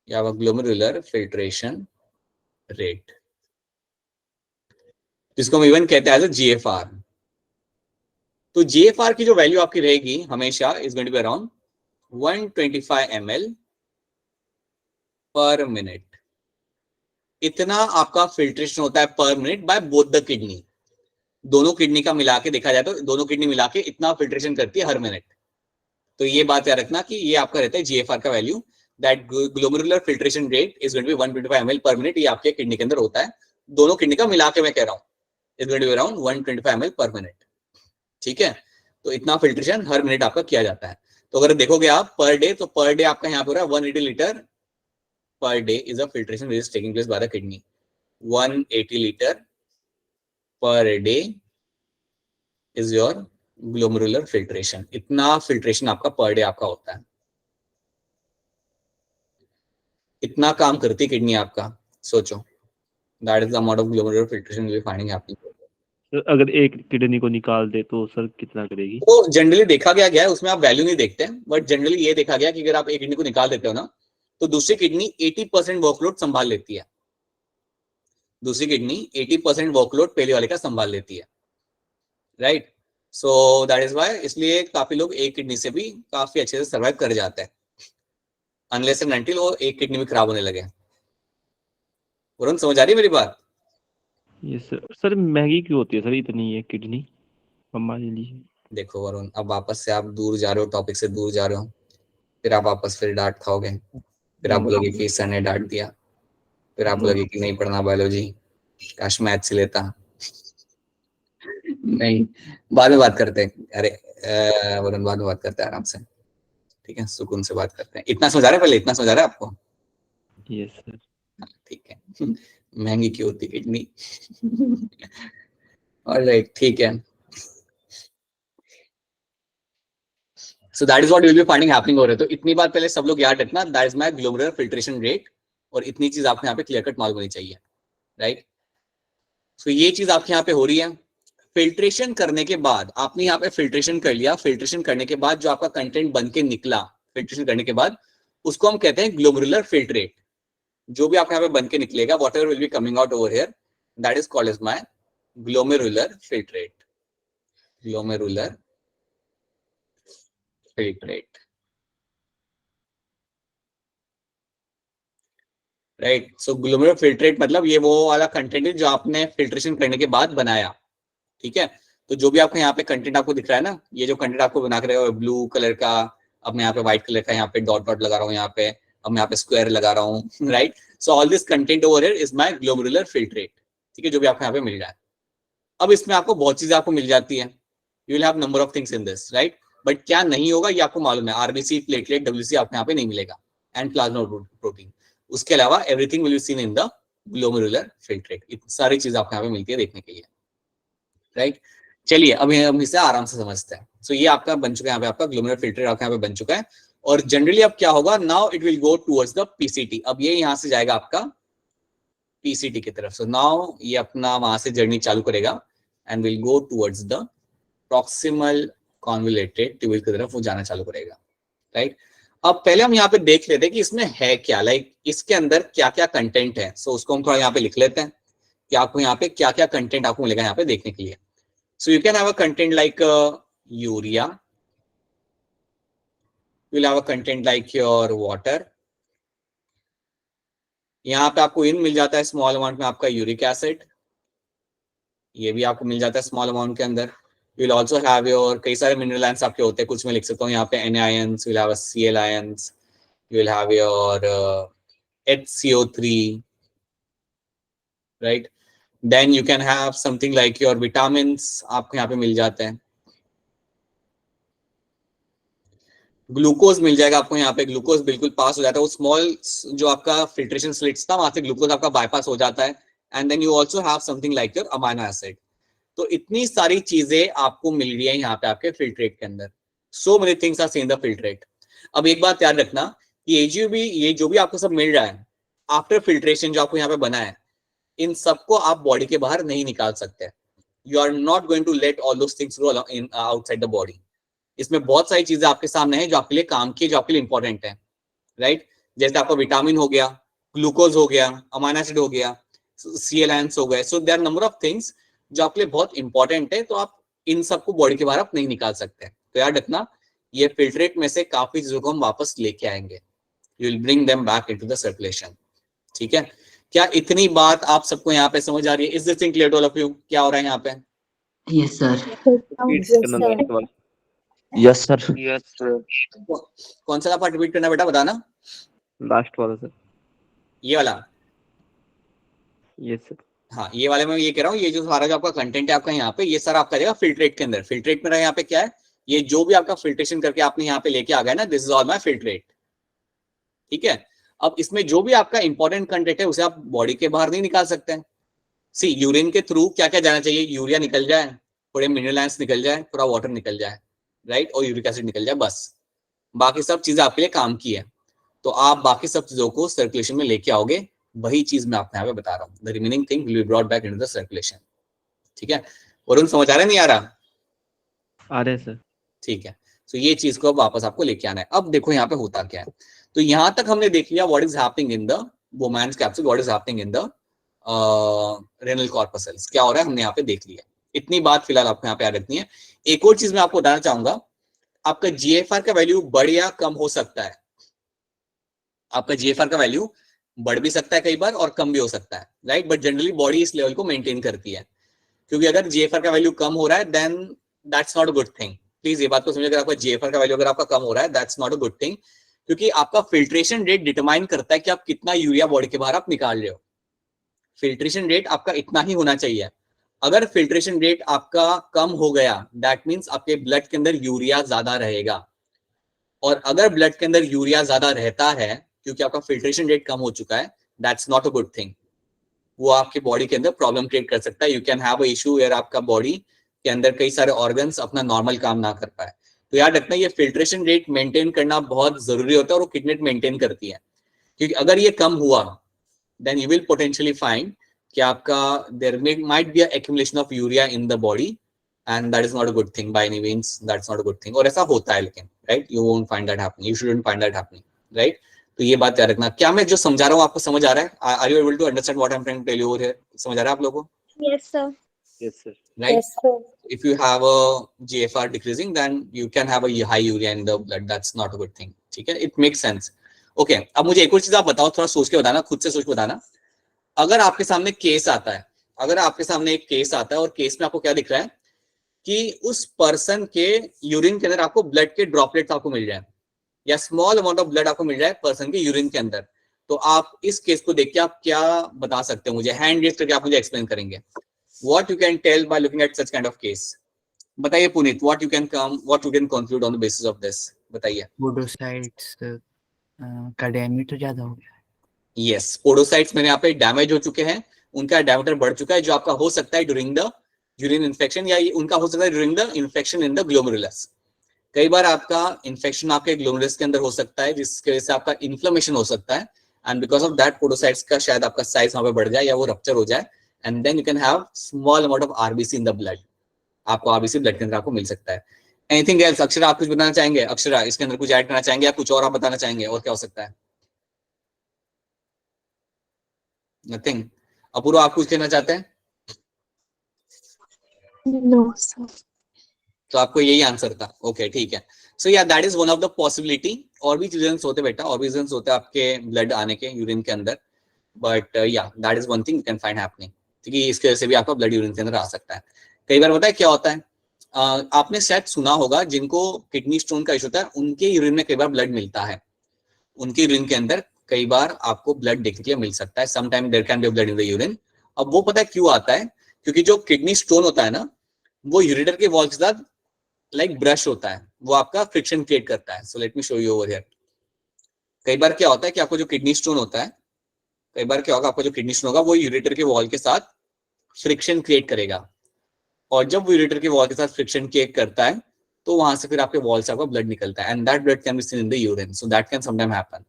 या ग्लोमेरुलर फिल्ट्रेशन रेट, जिसको हम इवन कहते हैं एज अ जीएफआर। तो जीएफआर की जो वैल्यू आपकी रहेगी हमेशा is going to be around 125 ml per minute. इतना आपका फिल्ट्रेशन होता है पर minute by both the kidney. दोनों किडनी का मिला के देखा जाए तो दोनों किडनी मिला के इतना फिल्ट्रेशन करती है हर मिनट। तो ये बात याद रखना कि ये आपका रहता है जीएफआर का value, that glomerular filtration rate is going to be 125 ml per minute. ये आपके किडनी के अंदर होता है, दोनों किडनी का मिला के मैं कह रहा हूँ, is going to be around 125 ml per minute, ठीक है। तो इतना फिल्ट्रेशन हर मिनट आपका किया जाता है। तो अगर देखोगे आप पर डे, तो पर डे आपका यहाँ पे हो रहा है 180 litre per day is a filtration which is taking place by the kidney. 180 liter per day is your glomerular filtration. इतना filtration आपका per day आपका होता है। इतना काम करती किडनी आपका, सोचो। That is the amount of glomerular filtration will be finding happening. Sir अगर एक किडनी को निकाल दे तो सर कितना करेगी? तो जनरली देखा गया है, उसमें आप वैल्यू नहीं देखते हैं, बट जनरली ये देखा गया कि अगर आप एक किडनी को निकाल देते हो ना, तो दूसरी किडनी 80% वर्कलोड संभाल लेती है। दूसरी किडनी 80% वर्कलोड पहले वाले का संभाल लेती है, right. So that is why, इसलिए काफी लोग एक किडनी से भी काफी अच्छे से सर्वाइव कर जाते हैं, अनलेस एंड अनटिल वो एक किडनी भी खराब होने लगे। वरुण, समझ आ रही है मेरी बात? ये सर महंगी क्यों होती है सर इतनी ये किडनी हमारे लिए? देखो वरुण, अब वापस से आप दूर जा रहे हो, टॉपिक से दूर जा रहे हो, फिर आप वापस फिर डांट खाओगे, फिर आप बोलोगे कि सर ने डांट दिया, फिर आप बोलोगे कि नहीं पढ़ना बायोलॉजी, काश मैथ से लेता। नहीं, बाद में बात करते हैं। अरे वरुण, बाद में बात करते हैं आराम से, ठीक है, सुकून से बात करते हैं। इतना समझा रहे हैं, पहले इतना समझा रहे हैं आपको? Yes sir. ठीक है। महंगी क्यों होती किडनी? ऑलराइट, ठीक है। So that is what you will be finding happening over here. तो इतनी बात पहले सब लोग याद रखना, that is my glomerular filtration rate, और इतनी चीज आपको यहाँ पे क्लियर कट मालूम होनी चाहिए, राइट। सो ये चीज आपके यहाँ पे हो रही है। फिल्ट्रेशन करने के बाद आपने यहाँ पे फिल्ट्रेशन कर लिया, फिल्ट्रेशन करने के बाद जो आपका कंटेंट बन के निकला फिल्ट्रेशन करने के बाद, उसको हम कहते हैं ग्लोमेरुलर फिल्ट्रेट। जो भी आपके यहाँ पे बन के निकलेगा, whatever will be coming out over here, that is called as my glomerular filtrate. Glomerular filtrate, right. So glomerular filtrate मतलब ये वो वाला कंटेंट है जो आपने फिल्ट्रेशन करने के बाद बनाया, ठीक है। तो जो भी आपको यहाँ पे कंटेंट आपको दिख रहा है ना, ये जो कंटेंट आपको बना कर ब्लू कलर का, अब मैं यहाँ पे व्हाइट कलर का यहाँ पे डॉट डॉट लगा रहा हूँ, यहाँ पे अब मैं यहाँ पे स्क्वायर लगा रहा हूँ, right. So all this content over here is my glomerular filtrate, ठीक है, जो भी आपको यहाँ पे मिल रहा है। अब इसमें आपको बहुत चीजें आपको मिल जाती है, you will have number of things in this, right. But क्या नहीं होगा ये आपको मालूम है, आरबीसी, प्लेटलेट, डब्ल्यूसी आपको यहाँ पे नहीं मिलेगा, एंड प्लाज्मा प्रोटीन। उसके अलावा everything will be seen in the glomerular filtrate. सारी चीज आपको यहाँ पे मिलती है देखने के लिए, राइट। चलिए अभी हम इसे आराम से समझते हैं। सो ये आपका बन चुका है, यहाँ पे आपका ग्लोमेरुलर फिल्ट्रेट आपका यहाँ पे बन चुका है। और जनरली अब क्या होगा, now it will go towards the PCT. अब ये यहाँ से जाएगा आपका पीसीटी की तरफ। सो नाउ ये अपना वहां से जर्नी चालू करेगा and will go towards the proximal convoluted tubule की तरफ वो जाना चालू करेगा, राइट। अब पहले हम यहाँ पे देख लेते हैं कि इसमें है क्या, लाइक इसके अंदर क्या क्या कंटेंट है। सो उसको हम थोड़ा यहाँ पे लिख लेते हैं कि आपको यहाँ पे क्या क्या कंटेंट आपको मिलेगा यहाँ पे देखने के लिए। So you can have a content like urea, you will have a content like your water. यहाँ पे आपको इन मिल जाता है स्मॉल अमाउंट में आपका यूरिक एसिड, ये भी आपको मिल जाता है स्मॉल अमाउंट के अंदर। You will also have your कई सारे मिनरल आयंस आपके होते हैं, कुछ मैं लिख सकता हूँ यहाँ पे Na ions, you will have a Cl ions, you will have your HCO3, right? Then you can have something like your vitamins आपको यहाँ पे मिल जाते हैं। ग्लूकोज मिल जाएगा आपको यहाँ पे, ग्लूकोज बिल्कुल पास हो जाता है, वो स्मॉल जो आपका फिल्ट्रेशन स्लिट्स था वहां से ग्लूकोज आपका बाईपास हो जाता है। And then you also have something like your amino acid. तो इतनी सारी चीजें आपको मिल रही है यहाँ पे आपके फिल्ट्रेट के अंदर। So many things are seen the filtrate. अब एक बात याद रखना, ये जो भी आपको सब मिल रहा है आफ्टर फिल्ट्रेशन जो आपको यहाँ पे बना है, इन सबको आप बॉडी के बाहर नहीं निकाल सकते। You are not going to let all those things go outside the body. इसमें बहुत सारी चीजें आपके सामने हैं जो आपके लिए काम की, जो आपके लिए इंपॉर्टेंट है, राइट। जैसे आपका विटामिन हो गया, ग्लूकोज हो गया, अमाइनो एसिड हो गया, Cl ions हो गए। So there are number of things जो आपके लिए बहुत इंपॉर्टेंट है, तो आप इन सबको बॉडी के बाहर आप नहीं निकाल सकते। तो याद रखना, ये फिल्ट्रेट में से काफी चीजों को हम वापस लेके आएंगे, you will bring them back into the circulation, ठीक है। क्या इतनी बात आप सबको यहाँ पे समझ आ रही है? Is this thing clear to all of you? क्या हो रहा है यहाँ पे? Yes sir. Yes sir. Yes sir. कौन सा पार्ट रिपीट करना बेटा, बताना। लास्ट वाला सर। ये वाला? Yes sir. हाँ, ये वाले में ये कह रहा हूँ, ये जो सारा जो आपका कंटेंट है आपका यहाँ पे, ये सारा आपका जाएगा फिल्ट्रेट के अंदर। फिल्ट्रेट में यहाँ पे क्या है, ये जो भी आपका फिल्ट्रेशन करके आपने यहाँ पे लेके आ गया ना, this is all my filtrate, ठीक है। अब इसमें जो भी आपका इंपॉर्टेंट कंटेंट है उसे आप बॉडी के बाहर नहीं निकाल सकते हैं। सी, यूरिन के थ्रू क्या क्या जाना चाहिए, यूरिया निकल जाए, थोड़े मिनरल आयंस निकल जाए, थोड़ा वाटर निकल जाए, राइट, और यूरिक एसिड निकल जाए, बस। बाकी सब चीजें आपके लिए काम की है। तो आप बाकी सब चीजों को सर्कुलेशन में लेके आओगे, वही चीज मैं आपको यहाँ पे बता रहा हूँ, the remaining thing will be brought back into the circulation. ठीक है, वरुण समझ आ रहा है नहीं आ रहा? आ रहे हैं सर। ठीक है, तो ये चीज को अब वापस आपको लेके आना है। अब देखो यहाँ पे होता क्या है। तो यहां तक हमने देख लिया what is happening in the Bowman's capsule, what is happening in the renal corpuscles, क्या हो रहा है हमने यहाँ पे देख लिया। इतनी बात फिलहाल आपको यहाँ पे याद रखनी है। एक और चीज मैं आपको बताना चाहूंगा, आपका जीएफआर का वैल्यू बढ़ या कम हो सकता है। आपका जीएफआर का वैल्यू बढ़ भी सकता है कई बार और कम भी हो सकता है, राइट, बट जनरली बॉडी इस लेवल को मेंटेन करती है। क्योंकि अगर जीएफआर का वैल्यू कम हो रहा है then that's not a good thing. Please ये बात को समझिए, अगर आपका जीएफआर का वैल्यू अगर आपका कम हो रहा है that's not a good thing, क्योंकि आपका फिल्ट्रेशन रेट डिटरमाइन करता है कि आप कितना यूरिया बॉडी के बाहर आप निकाल रहे हो। फिल्ट्रेशन रेट आपका इतना ही होना चाहिए। अगर फिल्ट्रेशन रेट आपका कम हो गया दैट मीन्स आपके ब्लड के अंदर यूरिया ज्यादा रहेगा, और अगर ब्लड के अंदर यूरिया ज्यादा रहता है क्योंकि आपका फिल्ट्रेशन रेट कम हो चुका है, that's not a good thing. वो आपके बॉडी के अंदर प्रॉब्लम क्रिएट कर सकता है। You can have a issue where आपका बॉडी के अंदर कई सारे ऑर्गन्स अपना नॉर्मल काम ना कर पाए। तो याद रखना ये फिल्ट्रेशन रेट मेंटेन करना बहुत जरूरी होता है और वो किडनी मेंटेन करती है। क्योंकि अगर ये कम हुआ then you will potentially find कि आपका there might be accumulation of urea in the body and that is not a good thing by any means, that's not a good thing. और ऐसा होता है लेकिन, right, you won't find that happening, you shouldn't find that happening, right. तो ये बात याद रखना। क्या मैं जो समझा रहा हूँ आपको समझ आ रहा है? Are you able to understand what I am trying to tell you over here? समझ आ रहा है आप लोगों को? Yes, sir. Yes sir. Right? Yes, sir. If you have a GFR decreasing, then you can have a high urea in the blood. That's not a good thing. ठीक है, it makes sense. Okay, अब मुझे एक और चीज आप बताओ, थोड़ा सोच के बताना, खुद से सोच के बताना। अगर आपके सामने केस आता है, अगर आपके सामने एक केस आता है और केस में आपको क्या दिख रहा है कि उस पर्सन के यूरिन के अंदर आपको ब्लड के ड्रॉपलेट्स आपको मिल जाए या स्मॉल अमाउंट ऑफ ब्लड आपको मिल जाए पर्सन के यूरिन के अंदर, तो आप इस केस को देख के आप क्या बता सकते हो? मुझे हैंड रेज करके आप मुझे एक्सप्लेन करेंगे। What you can tell by looking at such kind of case? बताइए Puneet, what you can conclude on the basis of this? बताइए। पोडोसाइट्स का डायमीटर ज्यादा हो गया। Yes, पोडोसाइट्स मेरे यहाँ पे डैमेज हो चुके हैं, उनका डायमीटर बढ़ चुका है, जो आपका हो सकता है ड्यूरिंग द यूरिन इन्फेक्शन या उनका हो सकता है during the infection in the glomerulus. कई बार आपका इन्फेक्शन आपके ग्लोमेरुलस के अंदर हो सकता है जिसकी वजह से आपका इन्फ्लेमेशन हो सकता है, and because of that podocytes का शायद आपका साइज वहां पे बढ़ जाए या वो रप्चर हो जाए, and then you can have small amount of RBC in the blood. आपको आरबीसी ब्लड के अंदर आपको मिल सकता है। Anything else? अक्षरा आप कुछ बताना चाहेंगे? अक्षरा इसके अंदर कुछ ऐड करना चाहेंगे या कुछ और आप बताना चाहेंगे? और क्या हो सकता है? नथिंग। अपूर्व आप कुछ कहना चाहते हैं? No, sir. तो आपको यही आंसर था? ओके ठीक है। सो या that is one of the possibility. और भी रीजंस होते बेटा, और भी रीजंस होते हैं आपके ब्लड आने के यूरिन के अंदर, बट या that is one thing you can find happening, क्योंकि इसकी वजह से भी आपका ब्लड यूरिन के अंदर आ सकता है। कई बार पता है क्या होता है, आपने शायद सुना होगा जिनको किडनी स्टोन का इशू होता है उनके यूरिन में कई बार ब्लड मिलता है, उनके यूरिन के अंदर कई बार आपको ब्लड देखने के लिए मिल सकता है। Sometime there can be blood in the urine. अब वो पता है क्यों आता है? क्योंकि जो किडनी स्टोन होता है ना, वो यूरेटर के वॉल के साथ लाइक ब्रश होता है, वो आपका फ्रिक्शन क्रिएट करता है। सो let me show you over here. कई बार क्या होता है कि आपको जो किडनी स्टोन होता है, कई बार क्या होगा, आपका जो किडनी स्टोन होगा वो यूरेटर के वॉल के साथ फ्रिक्शन क्रिएट करेगा, और जब वो यूरेटर के वॉल के साथ फ्रिक्शन क्रिएट करता है तो वहां से फिर आपके वॉल से आपका ब्लड निकलता है, and that blood can be seen in the urine, so that can sometime happen.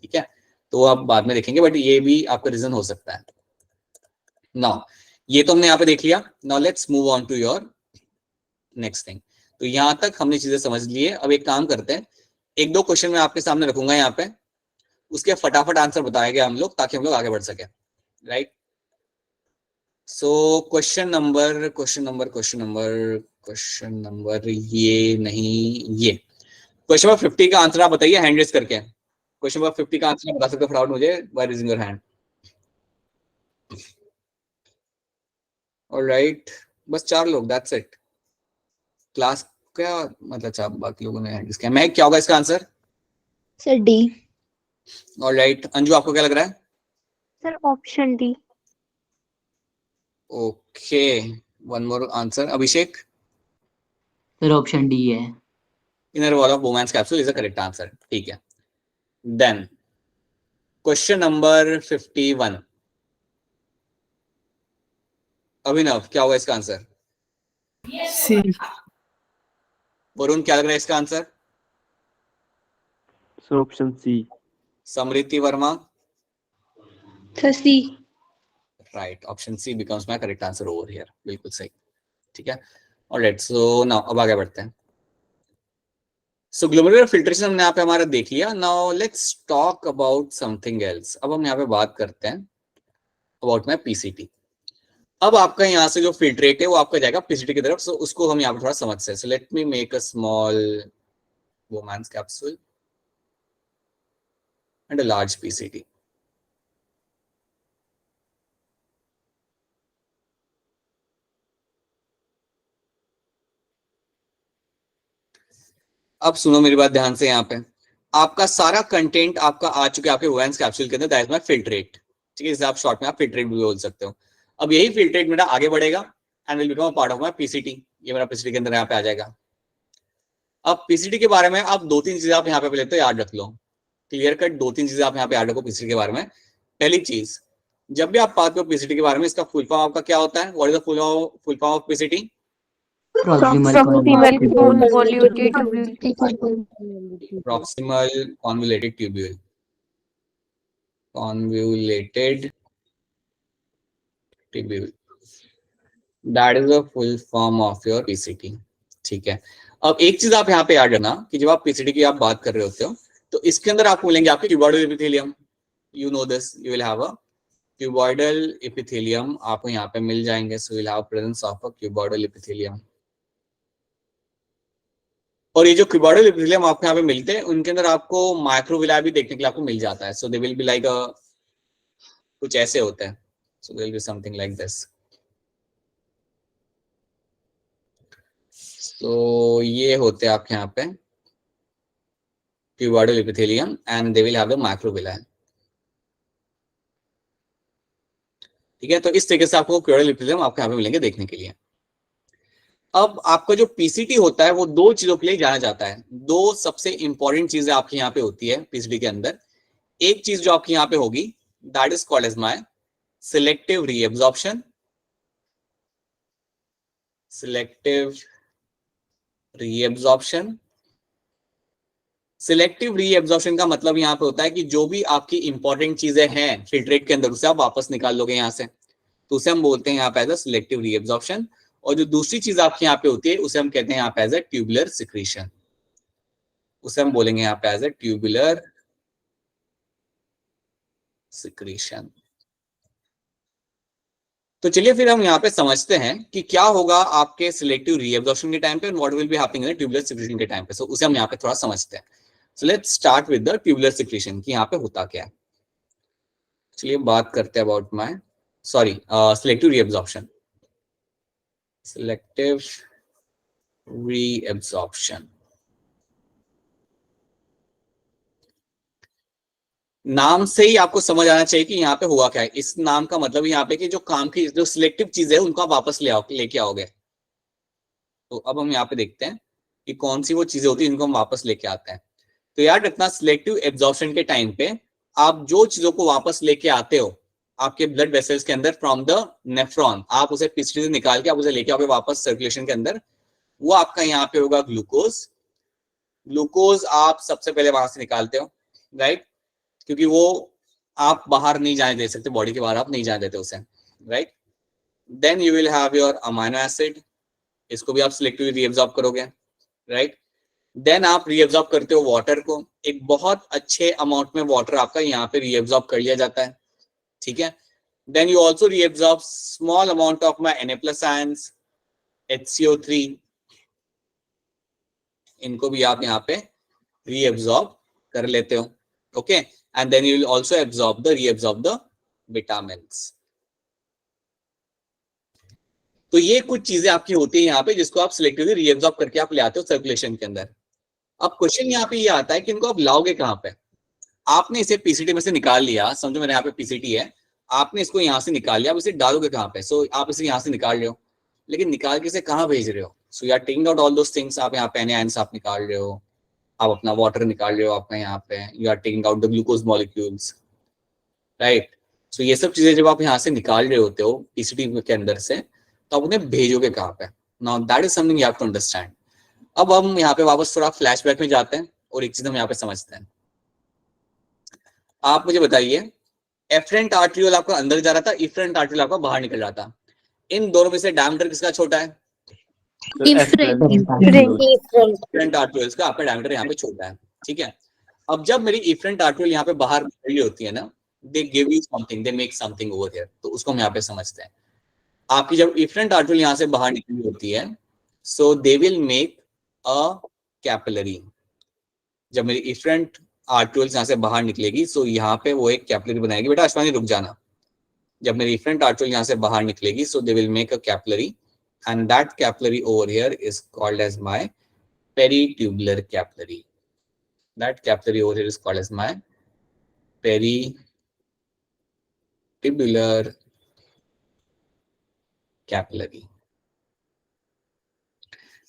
ठीक है, तो आप बाद में देखेंगे, बट ये भी आपका रीजन हो सकता है। नाउ ये तो हमने यहाँ पे देख लिया। Now let's move on to your next thing. तो यहाँ तक हमने चीजें समझ ली है। अब एक काम करते हैं, एक दो क्वेश्चन मैं आपके सामने रखूंगा यहाँ पे, उसके फटाफट आंसर बताएंगे हम लोग ताकि हम लोग आगे बढ़ सके, राइट। सो क्वेश्चन नंबर ये नहीं, ये क्वेश्चन नंबर 50 का आंसर आप बताइए हैंड रेज करके। क्वेश्चन नंबर 50 का आंसर बता सकते हो फटाफट मुझे by raising your hand. Alright, बस 4 लोग, दैट्स इट। क्लास क्या मतलब, चार बाकी लोगों ने हैंड रेज किया। मैं क्या होगा इसका answer? Sir, D. Alright, Anju आपको क्या लग रहा है? Sir, option D. Okay, one more answer. Abhishek? Sir option D है। Inner wall of Bowman's capsule is the correct answer. ठीक है, देन क्वेश्चन नंबर 51। अभिनव क्या होगा इसका आंसर? सी। वरुण क्या लग रहा है इसका answer? Sir option C. Smriti Verma, sir C. Right, option C becomes my correct answer over here, बिल्कुल सही, ठीक है। ऑलराइट, सो नाउ अब आगे बढ़ते हैं। सो ग्लोमेरुलर फिल्ट्रेशन हमने यहाँ पे हमारा देख लिया। Now let's talk about something else. अब हम यहाँ पे बात करते हैं अबाउट माय पीसीटी। अब आपका यहाँ से जो फिल्ट्रेट है वो आपका जाएगा पीसीटी की तरफ, सो उसको हम यहाँ पे थोड़ा समझते हैं। So let me make a small Bowman's capsule and a large PCT. अब सुनो मेरी बात ध्यान से, यहाँ पे आपका सारा कंटेंट आपका आ चुका है आपके वोमैन्स कैप्सूल के अंदर, दैट इज माय फिल्ट्रेट, ठीक है, जिसे आप शॉर्ट में आप फिल्ट्रेट भी बोल सकते हो। अब यही फिल्ट्रेट मेरा आगे बढ़ेगा and will become a part of my PCT. ये मेरा पीसीटी के अंदर यहाँ पे आ जाएगा। अब पीसीटी के बारे में आप दो तीन चीजें आप यहाँ पे पहले तो याद रख लो, क्लियर कट, दो तीन चीजें आप यहाँ पे याद रखो पीसीटी के बारे में। पहली चीज, जब भी आप बात करो पीसीटी के बारे में, इसका फुल फॉर्म आपका क्या होता है? What is the full form of PCT? Proximal convoluted tubule. Proximal convoluted tubule. Convoluted tubule. That is the full form of your PCT. ठीक है। अब एक चीज आप यहाँ पे याद रखना कि जब आप पीसीटी की आप बात कर रहे होते हो तो इसके अंदर आपको मिलेंगे आपके cuboidal epithelium. You know this, you will have a cuboidal epithelium, आपको यहाँ पे मिल जाएंगे। So will have presence of a cuboidal epithelium. और ये जो क्यूबॉइडल एपिथेलियम आपको यहाँ पे मिलते हैं, उनके अंदर आपको माइक्रोविलाई भी देखने के लिए आपको मिल जाता है। So they will be like कुछ ऐसे होते हैं। So they will be something like this. तो ये होते हैं आपके यहाँ पे cuboidal epithelium and they will have the microvilli, ठीक है। तो इस तरीके से आपको क्यूबॉइडल एपिथेलियम आपको यहाँ पे मिलेंगे देखने के लिए। अब आपका जो पीसीटी होता है वो दो चीजों के लिए जाना जाता है। दो सबसे इंपॉर्टेंट चीजें आपके यहाँ पे होती है पीसीटी के अंदर। एक चीज जो आपकी यहाँ पे होगी, that is called as my selective reabsorption. Selective reabsorption. Selective reabsorption का मतलब यहाँ पे होता है कि जो भी आपकी इंपॉर्टेंट चीजें हैं फिल्ट्रेट के अंदर, उसे आप वापस निकाल लोगे यहाँ से, तो उसे हम बोलते हैं यहाँ पे एज अ सिलेक्टिव रीएब्जॉर्प्शन। और जो दूसरी चीज आपके यहाँ पे होती है उसे हम कहते हैं यहाँ पे एज अ ट्यूबुलर सिक्रीशन। उसे हम बोलेंगे यहाँ पे एज अ ट्यूबुलर सिक्रीशन। तो चलिए फिर हम यहाँ पे समझते हैं कि क्या होगा आपके सिलेक्टिव रीएब्जॉर्प्शन के टाइम पे और what will be happening in tubular secretion के टाइम पे। सो उसे हम यहाँ पे थोड़ा समझते हैं। So let's start with the tubular secretion कि यहाँ पे होता क्या है। चलिए बात करते हैं about my selective reabsorption. Selective reabsorption. नाम से ही आपको समझ आना चाहिए कि यहाँ पे हुआ क्या है। इस नाम का मतलब यहाँ पे कि जो काम की जो सिलेक्टिव चीज है उनको आप वापस लेके आओगे। तो अब हम यहाँ पे देखते हैं कि कौन सी वो चीजें होती है जिनको हम वापस लेके आते हैं। तो याद रखना, सिलेक्टिव एब्जॉर्प्शन के टाइम पे आप जो चीजों को वापस लेके आते हो आपके ब्लड वेसल्स के अंदर फ्रॉम द नेफ्रॉन, आप उसे पीसीटी से निकाल के आप उसे लेके आओगे वापस सर्कुलेशन के अंदर। वो आपका यहाँ पे होगा ग्लूकोज। ग्लूकोज आप सबसे पहले वहां से निकालते हो, राइट, क्योंकि वो आप बाहर नहीं जाने दे सकते, बॉडी के बाहर आप नहीं जाने देते उसे, right. Then you will have your amino acid, इसको भी आप सिलेक्टिवली रीएब्सॉर्ब करोगे, राइट। देन आप रीएब्सॉर्ब करते हो वाटर को, एक बहुत अच्छे अमाउंट में वाटर आपका यहाँ पे रीएब्सॉर्ब कर लिया जाता है, ठीक है। Then you also reabsorb small amount of my Na+ ions, HCO3, इनको भी आप यहाँ पे रीएब्सॉर्ब कर लेते हो, okay. And then you will also reabsorb the vitamins. तो ये कुछ चीजें आपकी होती है यहाँ पे जिसको आप सिलेक्टिवली रीएब्सॉर्ब करके आप ले आते हो सर्कुलेशन के अंदर। अब क्वेश्चन यहाँ पे ये आता है कि इनको आप लाओगे कहाँ पे? आपने इसे पीसीटी में से निकाल लिया, समझो मेरे यहाँ पे पीसीटी है, आपने इसको यहाँ से निकाल लिया, आप इसे डालोगे कहाँ पे? सो आप इसे यहाँ से निकाल रहे हो, लेकिन निकाल के इसे कहाँ भेज रहे हो? So you are taking out all those things. आप यहाँ पे आयंस आप निकाल रहे हो, आप अपना वाटर निकाल रहे हो, आपका यहाँ पे you are taking out the glucose molecules, right. So ये सब चीजें जब आप यहाँ से निकाल रहे होते हो पीसीटी के अंदर से, तो आप उन्हें भेजोगे कहाँ पे? Now that is something you have to understand. अब हम यहाँ पे वापस थोड़ा फ्लैशबैक में जाते हैं और एक चीज हम यहाँ पे समझते हैं। आप मुझे बताइए, एफरेंट आर्ट्रियोल आपका अंदर जा रहा था, इफरेंट आर्ट्रियोल आपका बाहर निकल रहा था। इन दोनों में से डायमीटर किसका छोटा है? इफरेंट आर्ट्रियोल्स का आपका डायमीटर यहाँ पे छोटा है, ठीक है। अब जब मेरी इफरेंट आर्ट्रियोल यहाँ पे बाहर निकल रही होती है ना, they give you something, they make something over here, तो उसको हम यहाँ पे समझते हैं। आपकी जब इफरेंट आर्ट्रियोल यहाँ से बाहर निकली होती है, so they will make a capillary. जब मेरी इफरेंट आर्ट्रियोल्स यहाँ से बाहर निकलेगी, सो यहाँ पे वो एक कैपिलरी बनाएगी। बेटा अश्वानी रुक जाना। जब मेरी इफरेंट आर्ट्रियोल यहाँ से बाहर निकलेगी, so they will make a capillary, and that capillary over here is called as my peritubular capillary. That capillary over here is called as my peritubular capillary.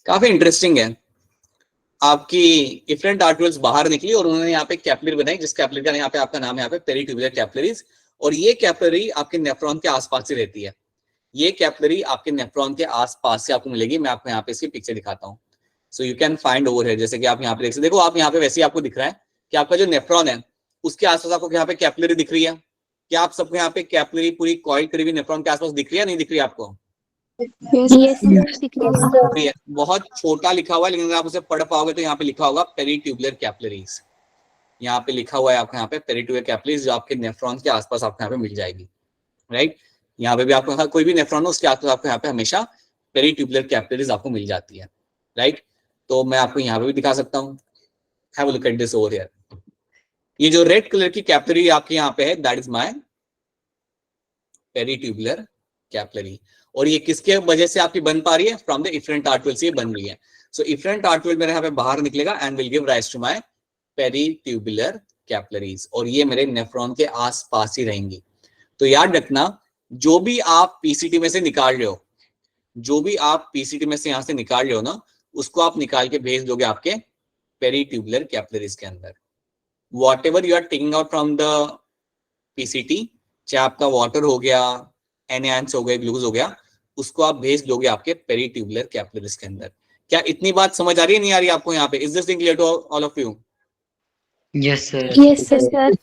काफी इंटरेस्टिंग है। आपकी इफरेंट आर्ट्रियोल्स बाहर निकली और उन्होंने यहाँ पे कैपिलरी बनाई, जिस कैपिलरी का यहाँ पे आपका नाम है यहाँ पे पेरिट्यूबुलर कैपिलरीज। और ये कैपिलरी आपके नेफ्रॉन के आसपास ही रहती है। ये कैपिलरी आपके नेफ्रॉन के आसपास से आपको मिलेगी। मैं आपको यहाँ पे इसकी पिक्चर दिखाता हूँ। So you can find over है, जैसे कि आप यहाँ पे देख सकते, देखो आप यहाँ पे वैसे ही आपको दिख रहा है कि आपका जो नेफ्रॉन है उसके आसपास आपको यहाँ पे कैपिलरी दिख रही है। क्या आप सबको यहाँ पे कैपिलरी पूरी कॉइल करी हुई नेफ्रॉन के आसपास दिख रही है, नहीं दिख रही है आपको? बहुत छोटा लिखा हुआ है, लेकिन अगर आप उसे पढ़ पाओगे तो यहाँ पे लिखा होगा पेरिट्यूबुलर कैपिलरीज। यहाँ पे लिखा हुआ है आपको यहाँ पे पेरिट्यूबुलर कैपिलरीज, जो आपके नेफ्रॉन के आसपास आपको यहाँ पे मिल जाएगी, राइट। यहाँ पे भी आपको कोई भी नेफ्रॉन हो उसके आसपास आपको यहाँ पे हमेशा पेरिट्यूबुलर कैपिलरीज आपको मिल जाती है, राइट। तो मैं आपको यहाँ पे भी दिखा सकता हूँ। Have a look at this over here. ये जो रेड कलर की कैपिलरी आपके यहाँ पे है, that is my peritubular capillary. और ये किसके वजह से आपकी बन पा रही है? फ्रॉम द इफरेंट आर्ट्रियोल से ये बन रही है। सो इफरेंट आर्ट्रियोल मेरे यहाँ पे बाहर निकलेगा and will give rise to my peritubular capillaries, और ये मेरे नेफ्रॉन के आसपास ही रहेंगी। तो याद रखना, जो भी आप पीसीटी में से निकाल रहे हो, जो भी आप पीसीटी में से यहाँ से निकाल रहे हो ना, उसको आप निकाल के भेज दोगे आपके पेरिट्यूबुलर कैपिलरीज के अंदर। Whatever you are taking out from the PCT, चाहे आपका वाटर हो गया, एनएच हो गया, ग्लूकोज हो गया, उसको आप भेज दोगे आपके पेरिट्यूबुलर कैपिलरीज के अंदर। क्या इतनी बात समझ आ रही है, नहीं आ रही आपको यहाँ पे? Is this thing clear to all of you? Yes sir. Yes sir.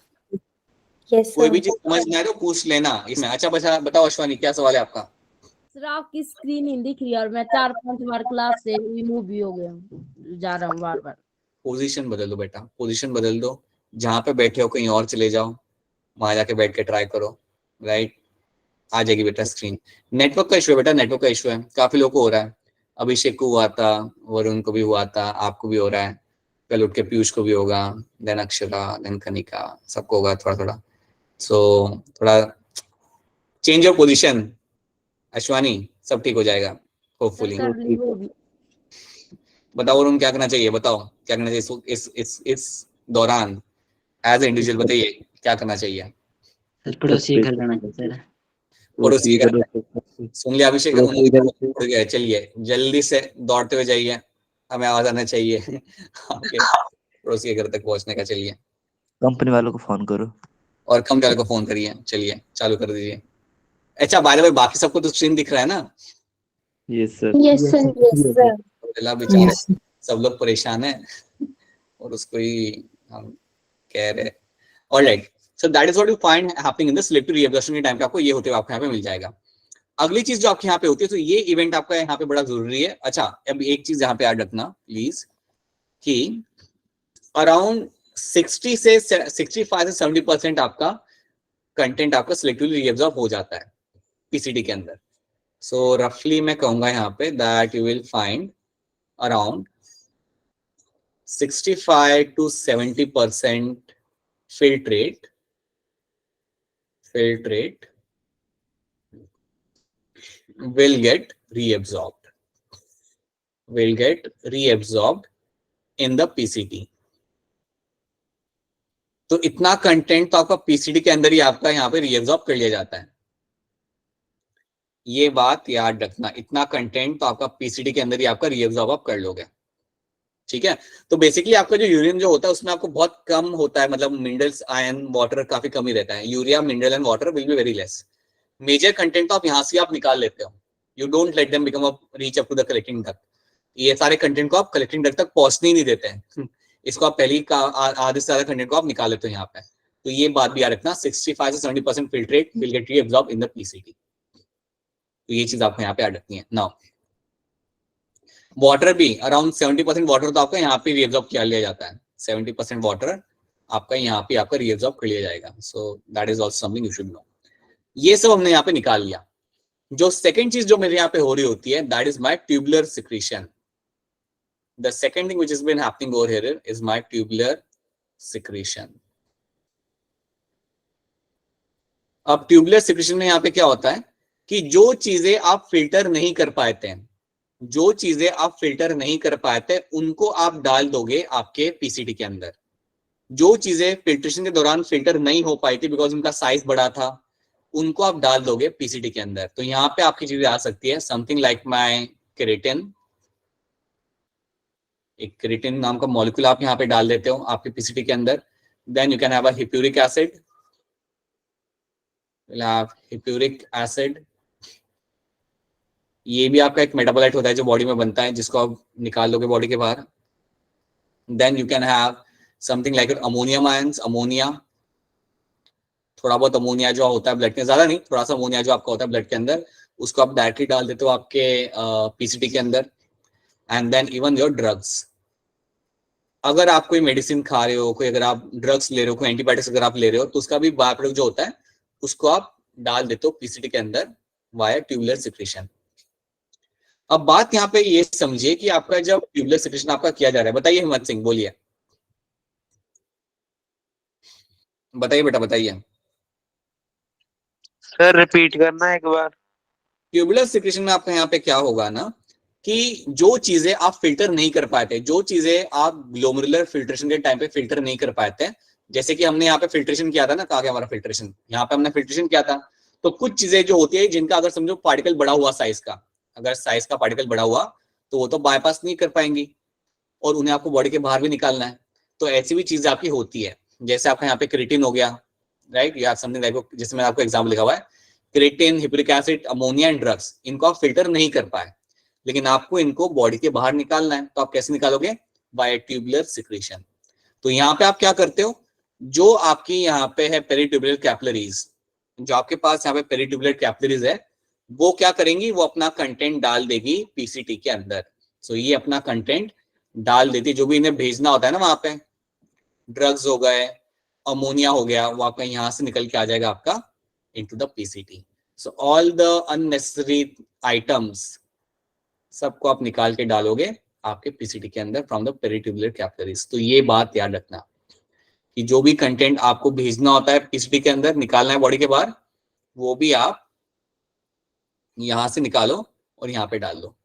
कोई भी चीज समझ नहीं आ रही तो पूछ लेना इसमें। अच्छा बताओ अश्वानी, क्या सवाल है आपका? सर आपकी स्क्रीन नहीं दिख रही है और मैं 4-5 बार क्लास से रिमूव भी हो गया हूँ, जा रहा हूँ बार बार। पोजीशन बदल दो बेटा, पोजीशन बदल दो। जहां पे बैठे हो कहीं और चले जाओ, वहां जाके बैठ के ट्राई करो, राइट। आ जाएगी बेटा स्क्रीन। नेटवर्क का इशू है बेटा, नेटवर्क का इशू है। काफी लोगों को हो रहा है। अभिषेक को हुआ था, वरुण को भी हुआ था, आपको भी हो रहा है, कल उठ के पीयूष को भी होगा, देन अक्षरा, देन कनिका, सबको होगा थोड़ा थोड़ा। सो थोड़ा चेंज योर पोजीशन अश्वानी, सब ठीक हो जाएगा होपफुली। बताओ वरुण, क्या करना चाहिए? बताओ क्या करना चाहिए इस दौरान एज ए इंडिविजुअल? बताइए क्या करना चाहिए? पड़ोसी घर जाना चाहिए सर। पड़ोसी घर सुन लिया अभिषेक, चलिए जल्दी से दौड़ते हुए जाइए, हमें आवाज आना चाहिए पड़ोसी के घर तक पहुंचने का। चलिए कंपनी वालों को फोन करो, और कंपनी वालों को फोन करिए। चलिए चालू कर दीजिए। अच्छा बाय द वे, बाकी सबको तो स्क्रीन दिख रहा है ना? Yes sir. Yes sir. बेचारे सब लोग परेशान है और उसको ही हम कह रहे। Alright, so that is what you find happening in the selective reabsorption के टाइम पे आपको ये होते हुए आपको यहाँ पे मिल जाएगा। अगली चीज जो आपके यहाँ पे होती है, तो ये इवेंट आपका यहाँ पे बड़ा जरूरी है। अच्छा अब एक चीज यहाँ पे याद रखना प्लीज, कि अराउंड 65 से 70% आपका कंटेंट आपका सिलेक्टिवली रीअब्जॉर्ब हो जाता है पीसीटी के अंदर। सो रफली मैं कहूंगा यहाँ पे that you will find around 65 to 70% filtrate will get reabsorbed in the PCT। तो इतना कंटेंट तो आपका पीसीटी के अंदर ही आपका यहाँ पे रीअब्सॉर्ब कर लिया जाता है। ये बात याद रखना, इतना कंटेंट तो आपका पीसीटी के अंदर ही आपका रीअब्सॉर्ब आप कर लोगे, ठीक है। तो बेसिकली आपका जो यूरिन जो होता है उसमें आपको बहुत कम होता है, मतलब मिनरल्स, आयरन, वाटर काफी कम ही रहता है। Urea, mineral and water will be very less. Major content तो आप यहाँ से आप निकाल लेते हो। You don't let them become reach up to the collecting duct. ये सारे कंटेंट को आप कलेक्टिंग डक्ट तक पहुंचने ही नहीं देते हैं। इसको आप पहले ही आधे से ज्यादा कंटेंट को आप निकाल लेते हो यहाँ पे। तो ये बात भी याद रखना, 65 से 70% filtrate will get reabsorb in the PCT. तो ये चीज आपको यहाँ पे याद रखनी है। नाउ वाटर भी अराउंड 70% वाटर तो आपका यहाँ पे रीअब्सॉर्ब किया लिया जाता है, 70% वाटर आपका यहाँ पे आपका रीअब्सॉर्ब कर लिया जाएगा। सो that is also something you should know. ये सब हमने यहाँ पे निकाल लिया। जो सेकंड चीज जो मेरे यहाँ पे हो रही होती है, that is my tubular secretion. The second thing which has been happening over here is my tubular secretion. अब ट्यूबुलर सिक्रीशन में यहाँ पे क्या होता है कि जो चीजें आप फिल्टर नहीं कर पाते हैं, जो चीजें आप फिल्टर नहीं कर पाते उनको आप डाल दोगे आपके पीसीटी के अंदर। जो चीजें फिल्ट्रेशन के दौरान फिल्टर नहीं हो पाई थी बिकॉज उनका साइज बड़ा था, उनको आप डाल दोगे पीसीटी के अंदर। तो यहाँ पे आपकी चीजें आ सकती है समथिंग लाइक माय केराटिन। एक केराटिन नाम का मॉलिक्यूल आप यहाँ पे डाल देते हो आपके पीसीटी के अंदर। Then you can have a hippuric acid, hippuric acid. ये भी आपका एक मेटाबोलाइट होता है जो बॉडी में बनता है, जिसको आप निकाल दोगे बॉडी के बाहर। Then you can have something like ammonium ions, ammonia, थोड़ा बहुत अमोनिया जो होता है ब्लड के, ज्यादा नहीं, थोड़ा सा अमोनिया जो आपका होता है ब्लड के अंदर, उसको आप डायरेक्टली डाल देते हो आपके पीसीटी के अंदर। And then even your drugs, अगर आप कोई मेडिसिन खा रहे हो, कोई अगर आप ड्रग्स ले रहे हो, कोई एंटीबायोटिक्स अगर आप ले रहे हो, तो उसका भी बाय प्रोडक्ट जो होता है उसको आप डाल देते हो पीसीटी के अंदर वाया ट्यूबुलर सिक्रीशन। अब बात यहाँ पे ये समझिए कि आपका जब ट्यूबुलर सिक्रीशन आपका किया जा रहा है, बताइए हिम्मत सिंह, बोलिए, बताइए बेटा बताइए। सर रिपीट करना एक बार। ट्यूबुलर सिक्रीशन में आपका यहाँ पे क्या होगा ना कि जो चीजें आप फिल्टर नहीं कर पाते, जो चीजें आप ग्लोमेरुलर फिल्ट्रेशन के टाइम पे फिल्टर नहीं कर पाते, जैसे कि हमने यहाँ पे फिल्ट्रेशन किया था ना, कहा गया हमारा फिल्ट्रेशन, यहाँ पे हमने फिल्ट्रेशन किया था, तो कुछ चीजें जो होती है जिनका अगर समझो पार्टिकल बड़ा हुआ साइज का, अगर साइज का पार्टिकल बड़ा हुआ तो वो तो बाईपास नहीं कर पाएंगी और उन्हें आपको बॉडी के बाहर भी निकालना है। तो ऐसी भी चीजें आपकी होती है, जैसे आपका यहाँ पे क्रिएटिन हो गया, राइट, या समथिंग लाइक, जैसे मैंने आपको एग्जाम्पल लिखा हुआ है, creatine, hippuric acid, ammonia and drugs, इनको आप फिल्टर नहीं कर पाए, लेकिन आपको इनको बॉडी के बाहर निकालना है। तो आप कैसे निकालोगे? By tubular secretion. तो यहाँ पे आप क्या करते हो, जो आपकी यहाँ पे है पेरिट्यूबुलर कैपिलरीज, जो आपके पास यहाँ पे पेरिट्यूबुलर कैपिलरीज है, वो क्या करेंगी, वो अपना कंटेंट डाल देगी पीसीटी के अंदर। सो ये अपना कंटेंट डाल देती, जो भी इन्हें भेजना होता है ना वहां पे, ड्रग्स हो गए, अमोनिया हो गया, वो आपका यहाँ से निकल के आ जाएगा आपका into the PCT. So all the unnecessary items सबको आप निकाल के डालोगे आपके पीसीटी के अंदर फ्रॉम द पेरिट्यूबुलर कैपिलरीज। तो ये बात याद रखना कि जो भी कंटेंट आपको भेजना होता है पीसीटी के अंदर, निकालना है बॉडी के बाहर, वो भी आप यहां से निकालो और यहाँ पे डाल दो।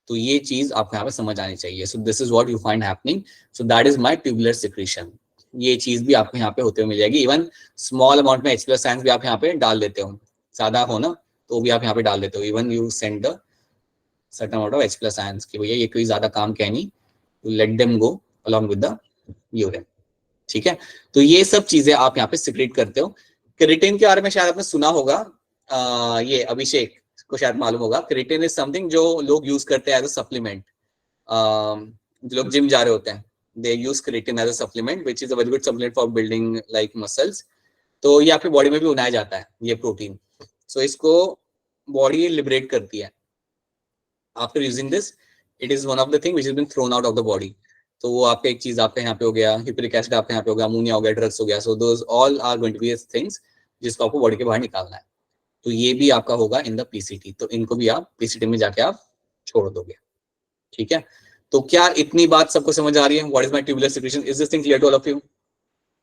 तो ये चीज आपको यहाँ पे समझ आनी चाहिए। सो this is what you find happening. So that is my tubular secretion. ये चीज भी आपको यहाँ पे होते हुए मिल जाएगी। इवन स्मॉल अमाउंट में H+ आयंस भी आप यहाँ पे डाल देते हो, ज्यादा हो ना तो भी आप यहाँ पे डाल देते हो। Even you send the certain amount of H+ ions कि भैया ये कोई ज्यादा काम क्या नहीं, let them go along with the urine. ठीक है, तो ये सब चीजें आप यहाँ पे सिक्रेट करते हो। क्रिएटिन के बारे में शायद आपने सुना होगा, ये अभिषेक को शायद मालूम होगा। क्रिएटिन इज समथिंग जो लोग यूज करते हैं एज अ सप्लीमेंट। जो लोग जिम जा रहे होते हैं, they use creatine as a supplement which is a very good supplement for building like muscles. तो ये आपकी बॉडी में भी बनाया जाता है ये प्रोटीन। सो इसको बॉडी लिबरेट करती है। After using this, it is one of the thing which is been thrown out of the body. तो वो आपका एक चीज आपका यहाँ पे हो गया, हिप्यूरिक एसिड आपका यहाँ पे हो गया, अमोनिया हो गया, ड्रग्स हो गया। So those all are going to be things जिसको आपको बॉडी के बाहर निकालना है। तो ये भी आपका होगा इन द पीसीटी। तो इनको भी आप पीसीटी में जाके आप छोड़ दोगे। ठीक है, तो क्या इतनी बात सबको समझ आ रही है? What is my tubular secretion? Is this thing clear to all of you?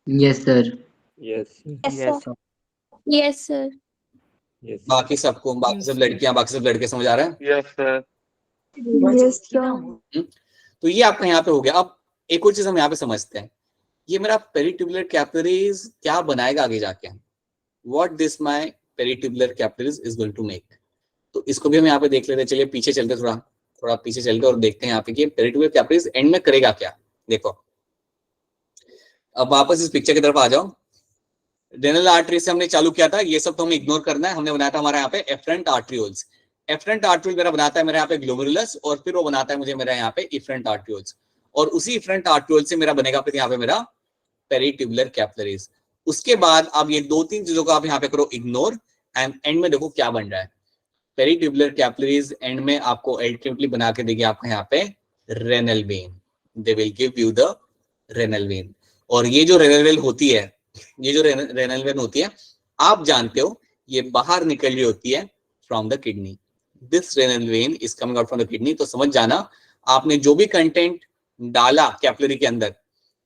Yes sir. Yes Yes, sir. Yes बाकी सबको, बाकी सब लड़कियां, बाकी सब लड़के समझ आ रहे हैं? Yes sir. Yes, sir. तो ये आपका यहाँ पे हो गया। अब एक और चीज हम यहाँ पे समझते हैं, ये मेरा पेरिट्यूबुलर कैपिलरीज क्या बनाएगा आगे जाके, what this my peritubular capillaries is going to make. तो इसको भी हम यहाँ पे देख लेते हैं। चलिए पीछे चलते, थोड़ा पीछे चलते और देखते हैं यहाँ पे कि पेरिट्यूबुलर कैपिलरीज एंड में करेगा क्या। देखो, अब वापस इस पिक्चर की तरफ आ जाओ। रेनल आर्टरी से हमने चालू किया था, ये सब तो हमें इग्नोर करना है। हमने बनाया था हमारा यहाँ पे एफरेंट आर्ट्रियोल्स। एफरेंट आर्ट्रियोल मेरा बनाता है मेरे यहाँ पे ग्लोमेरुलस, और फिर वो बनाता है मुझे मेरा यहाँ पे इफरेंट आर्ट्रियोल्स, और उसी इफरेंट आर्ट्रियोल से मेरा बनेगा फिर यहाँ पे मेरा पेरिट्यूबुलर कैपिलरीज। उसके बाद आप ये 2-3 चीजों को आप यहाँ पे करो इग्नोर, एंड एंड में देखो क्या बन रहा है। पेरिट्यूबुलर कैपिलरीज एंड में आपको अल्टीमेटली बना के देगी आपको यहाँ पे renal vein, they will give you the renal vein. और ये जो रेनल वेन होती है, ये जो रेनल वेन होती है, आप जानते हो ये बाहर निकल रही होती है from the kidney. This renal when is coming out from the kidney. तो समझ जाना, आपने जो भी कंटेंट डाला कैपिलरी के अंदर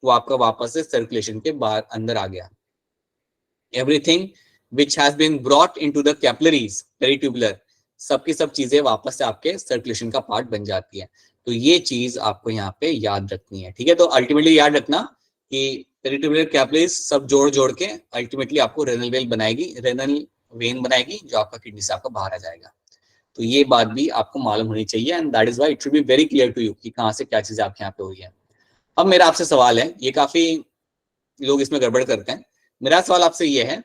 वो आपका वापस से सर्कुलेशन के बाहर अंदर आ गया। Everything which has been brought into the capillaries peritubular, सबकी सब चीजें वापस से आपके सर्कुलेशन का पार्ट बन जाती है। तो ये चीज आपको यहाँ पे याद रखनी है, ठीक है। तो अल्टीमेटली याद रखना कि पेरिट्यूबुलर कैपिलरीज सब जोड़ के अल्टीमेटली आपको रेनल वेन बनाएगी, रेनल वेन बनाएगी जो आपका किडनी से आपका बाहर आ जाएगा। तो ये बात भी आपको मालूम होनी चाहिए, and that is why it should be very clear to you कि कहाँ से क्या चीज आपके यहाँ पे हुई है। अब मेरा आपसे सवाल है, ये काफी लोग इसमें गड़बड़ करते हैं। मेरा सवाल आपसे ये है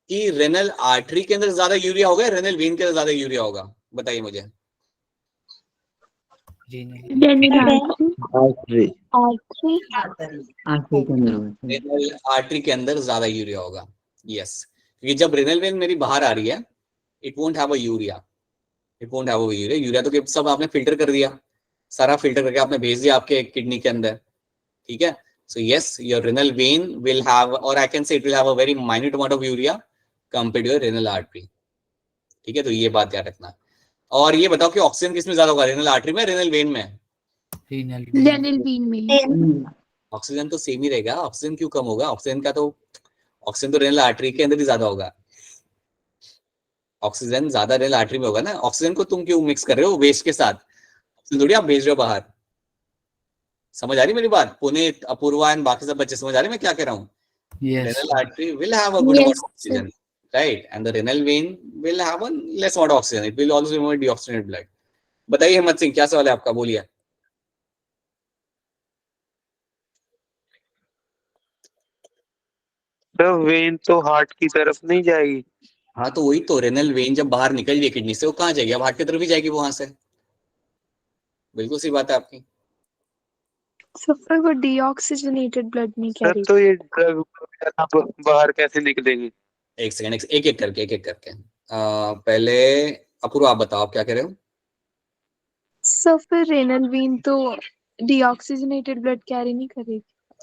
कि रेनल आर्टरी के अंदर ज्यादा यूरिया होगा, रेनल वेन के अंदर ज्यादा यूरिया होगा? बताइए मुझे। रेनल आर्टरी के अंदर ज्यादा यूरिया होगा, यस। क्योंकि जब रेनल वेन मेरी बाहर आ रही है, it won't have a urea, it won't have a urea. Urea तो सब आपने फिल्टर कर दिया, सारा फिल्टर करके आपने भेज दिया आपके किडनी के अंदर, ठीक है। So yes, your renal vein will have, or I can say it will have a very minute amount of urea compared to your renal artery, ठीक है। तो ये बात याद रखना। और ये बताओ कि ऑक्सीजन किसमें ज्यादा होगा, रेनल आर्टरी में, रेनल वेन में? रेनल वेन में। ऑक्सीजन तो सेम ही रहेगा, ऑक्सीजन क्यों कम होगा? ऑक्सीजन तो रेनल आर्टरी के अंदर ही ज्यादा होगा। ऑक्सीजन ज्यादा रेनल आर्टरी में होगा ना। ऑक्सीजन को तुम क्यों मिक्स कर रहे हो वेस्ट के साथ? ऑक्सीजन थोड़ी आप भेज रहे हो बाहर। समझ आ रही मेरी बात? पुनीत, अपूर्वा एंड बाकी सब बच्चे समझ आ रहे मैं क्या कह रहा हूँ? Renal artery will have a good amount of oxygen, right? And the renal vein will have a less amount of oxygen. It will also remove deoxygenated blood. बताइए हिम्मत सिंह, क्या सवाल है आपका, बोलिए। तो वेन तो हार्ट की तरफ नहीं जाएगी? हाँ तो वही तो, रेनल वेन जब बाहर निकल रही है किडनी से, वो कहाँ जाएगी? अब हार्ट की तरफ ही जाएगी वहां से। बिल्कुल सही बात है आपकी। So फिर वो deoxygenated blood में क्या सर तो ये ड्रग बाहर कैसे निकलेगी? एक सेकंड, एक एक करके पहले अपूर्वा आप बताओ, आप क्या कह रहे हो? So फिर रेनल वेन तो deoxygenated blood कैरी नहीं करेगी?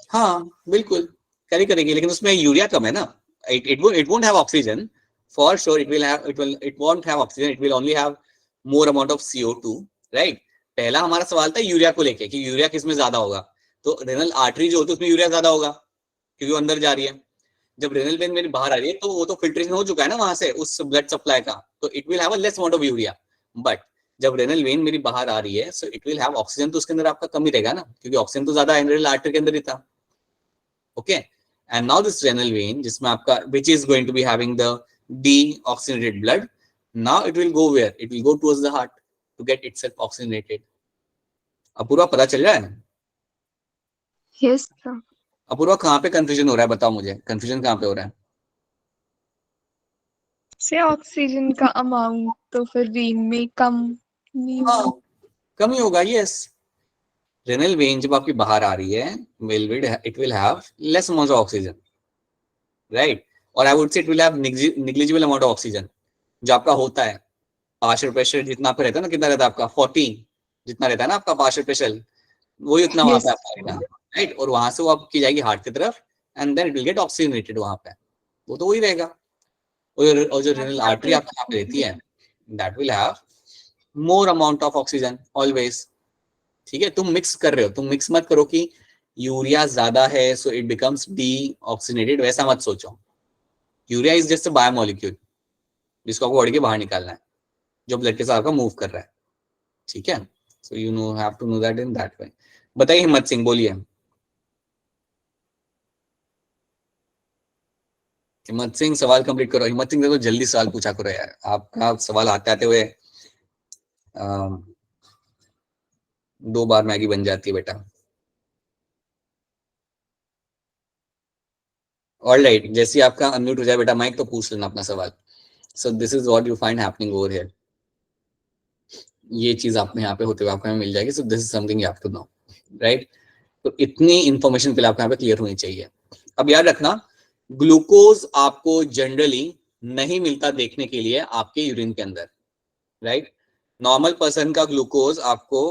हाँ बिल्कुल कैरी करेगी, लेकिन उसमें यूरिया कम है ना। it won't have oxygen for sure. It won't have oxygen. It will only have more amount of CO2, right? पहला हमारा सवाल था यूरिया को लेके कि यूरिया किसमें ज्यादा होगा। तो रेनल आर्टरी जो होती है उसमें यूरिया ज्यादा होगा क्योंकि वो अंदर जा रही है। जब रेनल वेन मेरी बाहर आ रही है तो वो तो फिल्ट्रेशन हो चुका है ना वहां से उस ब्लड सप्लाई का, तो it will have a less amount of urea. But जब रेनल वेन मेरी बाहर आ रही है, so it will have oxygen, तो उसके अंदर आपका कम ही रहेगा ना, क्योंकि ऑक्सीजन तो ज्यादा रेनल आर्टरी के अंदर ही था। Okay, and now this renal vein जिसमें आपका which is going to be having the deoxygenated blood, now it will go where? It will go towards the heart to get itself oxygenated. Apurva पता चल रहा है? Yes sir. अपूर्वा कहाँ पे confusion हो रहा है, बताओ मुझे, कंफ्यूजन कहाँ पे हो रहा है? से ऑक्सीजन का अमाउंट तो फिर वेन में कम नहीं होगा? हाँ कम ही होगा, यस। रेनल वेन जब आपकी बाहर आ रही है, it will have less amount of oxygen, right? और I would say it will have negligible amount of oxygen जो आपका होता है। पार्शियल प्रेशर जितना पे रहता है ना, कितना रहता है आपका 14 जितना रहता है ना आपका पार्शियल प्रेशर, वही उतना वहां पे आपका रहेगा, राइट? और वहां से वो आपकी जाएगी हार्ट की तरफ and then it will get oxygenated वहां पे, वो तो वही रहेगा। और जो रेनल आर्टरी आपकी यहाँ पे रहती है, that will have more amount of oxygen always, ठीक है। तुम मिक्स कर रहे हो, तुम मिक्स मत करो कि यूरिया ज्यादा है सो इट बिकम्स डीऑक्सीजनेटेड, वैसा मत सोचो। Urea is just a biomolecule जिसको आपको बॉडी के बाहर निकालना है, जो ब्लड के साथ आपका मूव कर रहा है, ठीक है। So you know have to know that in that way. बताइए हिम्मत सिंह, बोलिए। हिम्मत सिंह सवाल कंप्लीट करो। हिम्मत सिंह देखो जल्दी सवाल पूछा करो यार, आपका सवाल आते आते हुए 2 बार मैगी बन जाती है बेटा। ऑलराइट, जैसे आपका अनम्यूट हो जाए बेटा माइक तो पूछ लेना अपना सवाल। सो this is what you find happening over here. ये चीज आपको यहाँ पे होते हुए आपको मिल जाएगी। So this is something you have to know, right? तो इतनी इंफॉर्मेशन पहले आपको यहाँ पे क्लियर होनी चाहिए। अब याद रखना ग्लूकोज आपको जनरली नहीं मिलता देखने के लिए आपके यूरिन के अंदर, राइट। नॉर्मल पर्सन का ग्लूकोज आपको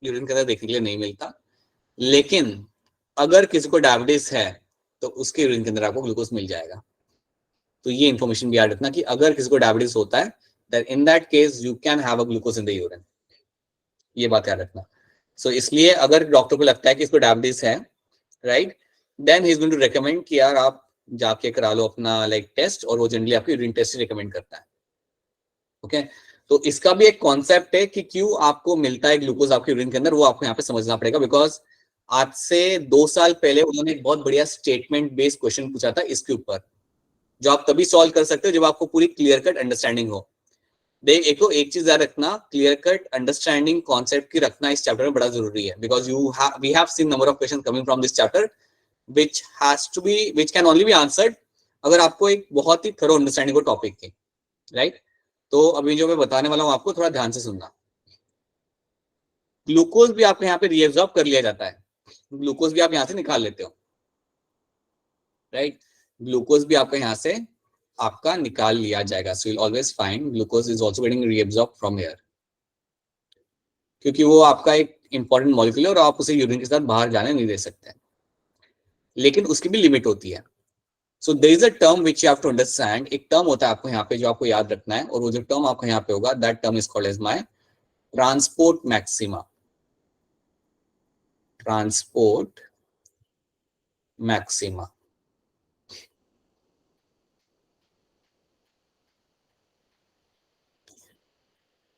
यूरिन के अंदर देखने के लिए नहीं मिलता, लेकिन अगर किसी को डायबिटीज है तो उसके यूरिन के अंदर आपको ग्लूकोज मिल जाएगा। तो ये इंफॉर्मेशन भी याद रखना कि अगर किसी को डायबिटीज होता है, then in that case you can have a glucose in the urine, ये बात याद रखना। सो इसलिए अगर डॉक्टर को लगता है कि इसको डायबिटीज है, right, then he is going to recommend कि यार आप जाके करा लो अपना लाइक टेस्ट, और वो जनरली आपको यूरिन टेस्ट रिकमेंड करता है। ओके, तो इसका भी एक कॉन्सेप्ट है कि क्यों आपको मिलता है ग्लूकोज आपके यूरिन के अंदर, वो आपको यहाँ पे समझना पड़ेगा। बिकॉज आज से 2 साल पहले उन्होंने एक बहुत बढ़िया स्टेटमेंट बेस्ड क्वेश्चन पूछा था इसके ऊपर, जो आप तभी सॉल्व कर सकते हो जब आपको पूरी क्लियर कट अंडरस्टैंडिंग हो। देख एक चीज याद रखना, क्लियर कट अंडरस्टैंडिंग कॉन्सेप्ट की रखना इस चैप्टर में बड़ा जरूरी है। Because we have seen number of question coming from this chapter which can only be answered अगर आपको एक बहुत ही थरो अंडरस्टैंडिंग हो टॉपिक की, राइट। तो अभी जो मैं बताने वाला हूं आपको थोड़ा ध्यान से सुनना। ग्लूकोज भी आपके यहाँ पे रीएब्सॉर्ब कर लिया जाता है, ग्लूकोज भी आप यहाँ से निकाल लेते हो, राइट। ग्लूकोज भी आपका यहाँ से आपका निकाल लिया जाएगा। सो you'll always find glucose is also getting reabsorbed from here, क्योंकि वो आपका एक इंपॉर्टेंट मॉलिक्यूल है और आप उसे यूरिन के साथ बाहर जाने नहीं दे सकते, लेकिन उसकी भी लिमिट होती है। So there is a term which you have to understand. एक टर्म होता है आपको यहाँ पे जो आपको याद रखना है, और वो जो टर्म आपको यहाँ पे होगा, that term is called as my transport maxima. Transport maxima.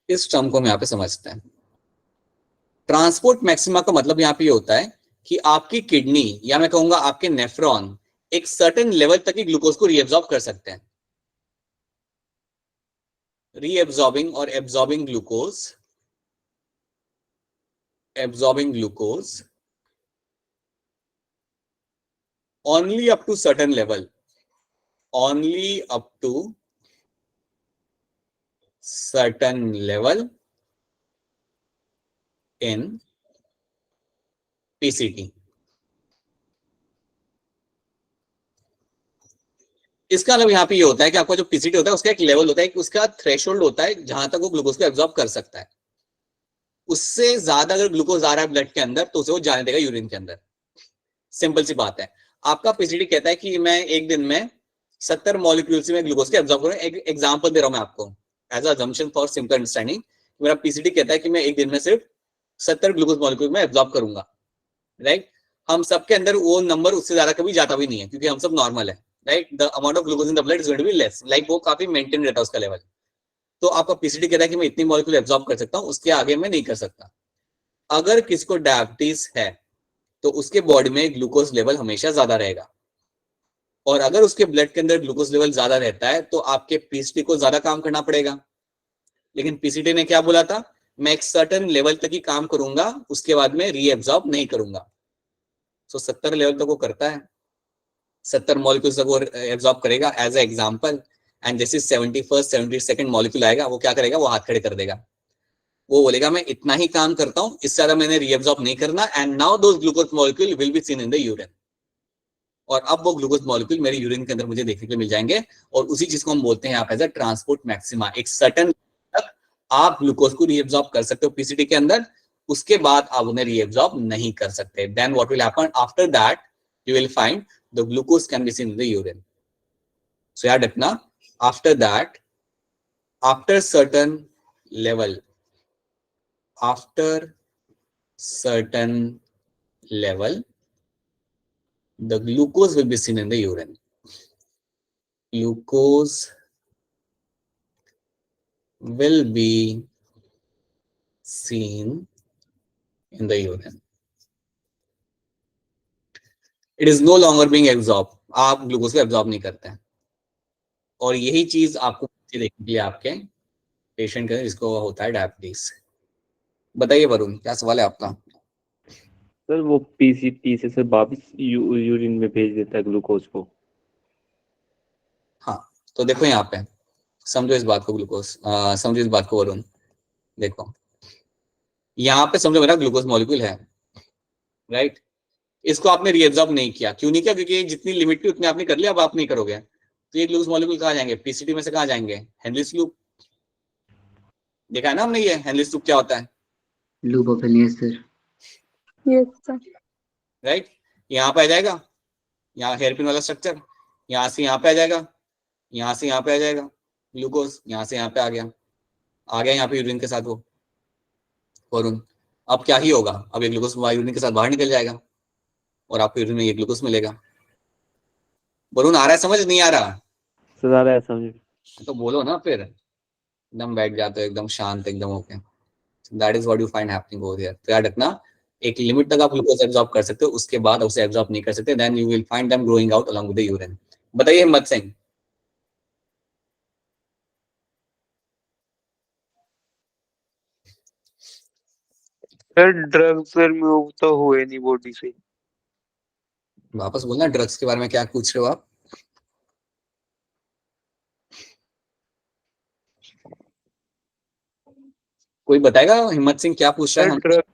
इस टर्म को हम यहाँ पे समझते हैं। ट्रांसपोर्ट मैक्सिमा का मतलब यहाँ पे ये होता है कि आपकी किडनी या मैं कहूंगा आपके नेफ्रॉन एक सर्टेन लेवल तक ही ग्लूकोज को रीएब्सॉर्ब कर सकते हैं। रीएब्सॉर्बिंग और absorbing glucose only up to certain level, only up to certain level in PCT। इसका मतलब यहाँ पे ये होता है कि आपका जो पीसीटी होता है उसका एक लेवल होता है, उसका थ्रेशोल्ड होता है जहां तक वो ग्लूकोज को एब्जॉर्ब कर सकता है। उससे ज्यादा अगर ग्लूकोज आ रहा है ब्लड के अंदर तो उसे वो जाने देगा यूरिन के अंदर। सिंपल सी बात है। आपका पीसीटी कहता है कि मैं एक दिन में 70 मॉलिक्यूल से मैं ग्लूकोज को एब्जॉर्ब करूँ। एक एग्जांपल दे रहा हूं मैं आपको as assumption for simple understanding. मेरा पीसीटी कहता है कि मैं एक दिन में सिर्फ 70 ग्लूकोज मॉलिक्यूल में एब्जॉर्ब करूंगा, राइट। हम सबके अंदर वो नंबर उससे ज्यादा कभी जाता भी नहीं है, क्योंकि हम सब नॉर्मल है, right. The amount of glucose in the blood is going to be less, like वो काफी मेंटेन रहता है उसका लेवल। तो आपका पीसीटी कहता है कि मैं इतनी मॉलिक्यूल एब्जॉर्ब कर सकता हूँ, उसके आगे मैं नहीं कर सकता। अगर किसी को डायबिटीज है तो उसके बॉडी में ग्लूकोज लेवल हमेशा ज्यादा रहेगा, और अगर उसके ब्लड के अंदर ग्लूकोज लेवल ज्यादा रहता है तो आपके पीसीटी को ज्यादा काम करना पड़ेगा। लेकिन पीसीटी ने क्या बोला था, मैं एक सर्टेन लेवल तक ही काम करूंगा, उसके बाद में रीएब्सॉर्ब नहीं करूंगा। सो 70 लेवल तक वो करता है, 70 मॉलिक्यूल्स तक वो एब्जॉर्ब करेगा एज ए एग्जांपल। एंड जैसे 71st 72nd मॉलिक्यूल आएगा, वो क्या करेगा, वो हाथ खड़े कर देगा। वो बोलेगा मैं इतना ही काम करता हूं, इससे ज्यादा मैंने रीएब्सॉर्ब नहीं करना। And now those glucose molecule will be seen in the urine. और अब वो ग्लूकोज मॉलिक्यूल मेरे यूरिन के अंदर मुझे देखने के लिए मिल जाएंगे, और उसी चीज को हम बोलते हैं यहाँ पे एज अ ट्रांसपोर्ट मैक्सिमा। एक सर्टेन तक आप ग्लूकोज को रीएब्सॉर्ब कर सकते हो पीसीटी के अंदर, उसके बाद आप उन्हें रीएब्सॉर्ब नहीं कर सकते। Then what will happen after that, you will find the glucose can be seen in the urine. So याद रखना, after that, after certain level, the glucose will be seen in the urine. Glucose will be seen in the urine. It is no longer being absorbed. आप glucose को absorb नहीं करते हैं। और यही चीज आपको देखने के लिए आपके पेशेंट के जिसको होता है डायबिटीज। बताइए वरुण, क्या सवाल है आपका? सर वो पीसीटी से वापस यूरिन में भेज देता है ग्लूकोज को। हाँ, तो देखो यहाँ पे समझो इस बात को, समझो इस बात को वरुण। देखो यहाँ पे समझो मेरा ग्लूकोज मॉलिक्यूल है, राइट। इसको आपने रीएब्जॉर्ब नहीं किया। क्यों नहीं किया? क्योंकि जितनी लिमिट थी उतनी आपने कर लिया, अब आप नहीं करोगे। तो ये ग्लूकोज मॉलिक्यूल कहाँ जाएंगे? पीसीटी में से कहाँ जाएंगे? Henrys loop. देखा है ना हमने ये हेनरीज लूप क्या होता है, loop of Henry's sir. Yes sir. Right. यहाँ पे आ जाएगा, यहाँ हेयरपिन वाला स्ट्रक्चर, यहाँ से यहाँ पे आ जाएगा, यहाँ से यहाँ पे आ जाएगा ग्लूकोज, यहाँ से यहाँ पे आ गया यहाँ पे यूरिन के साथ वो वरुण। अब क्या ही होगा, अब ये ग्लूकोज यूरिन के साथ बाहर निकल जाएगा और आपको यूरिन में ये ग्लूकोज मिलेगा। वरुण आ रहा है समझ, नहीं आ रहा? सर आ रहा है समझ। तो बोलो ना फिर, एकदम बैठ जाते हो एकदम शांत एकदम okay. That is what you find happening over here. तो याद रखना, एक लिमिट तक आप ग्लूकोज एब्जॉर्ब कर सकते हो, उसके बाद उसे एब्जॉर्ब नहीं कर सकते, then you will find them growing out along with the urine. बताइए Himmat Singh. Sir drugs remove तो हुए नहीं बॉडी से। वापस बोलना, ड्रग्स के बारे में क्या पूछ रहे हो आप? कोई बताएगा हिम्मत सिंह क्या पूछ रहा है? ड्रग्स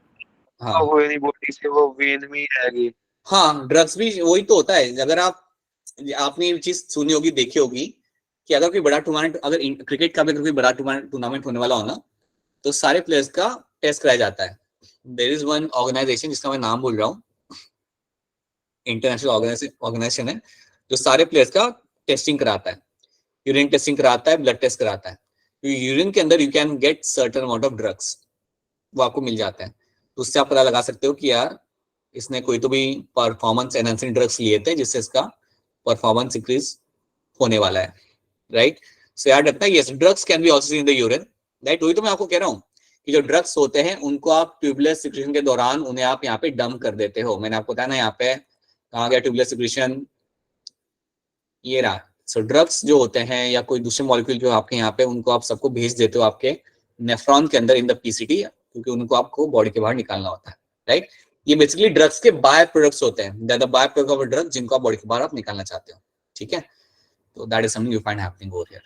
हाँ हुए नहीं बॉडी से, वो वेन में ही रह गए। हाँ, ड्रग्स भी वही तो होता है। अगर आपने ये चीज सुनी होगी, देखी होगी कि अगर कोई बड़ा टूर्नामेंट, अगर क्रिकेट का भी अगर कोई बड़ा टूर्नामेंट होने वाला हो ना, तो सारे प्लेयर्स का टेस्ट कराया जाता है। देयर इज वन ऑर्गेनाइजेशन जिसका मैं नाम बोल रहा हूँ, इंटरनेशनल ऑर्गेनाइजेशन है, जो सारे प्लेयर्स का टेस्टिंग कराता है, यूरिन टेस्टिंग कराता है, ब्लड टेस्ट कराता है। यूरिन के अंदर you can get certain amount of drugs, वो आपको मिल जाते हैं। तो उससे आप पता लगा सकते हो कि यार इसने कोई तो भी परफॉर्मेंस एनहांसिंग ड्रग्स लिए थे जिससे इसका परफॉर्मेंस इंक्रीज होने वाला है, राइट। सो याद रखना, yes drugs can be also in the urine, right. वही तो मैं आपको कह रहा हूँ कि जो ड्रग्स होते हैं उनको आप ट्यूबुलर सिक्रेशन के दौरान उन्हें आप यहाँ पे डंप कर देते हो। मैंने आपको बताया ना, यहाँ पे कहाँ गया ट्यूबुलर सिक्रेशन, ये रहा। सो ड्रग्स जो होते हैं या कोई दूसरे मॉलिक्यूल जो आपके यहाँ पे, उनको आप सबको भेज देते हो आपके नेफ्रॉन के अंदर इन द पीसीटी, क्योंकि उनको आपको बॉडी के बाहर निकालना होता है, राइट। ये बेसिकली ड्रग्स के बाय प्रोडक्ट्स होते हैं, that the by product of a drug, जिनको आप बॉडी के बाहर आप निकालना चाहते हो, ठीक है। तो that is something you find happening over here.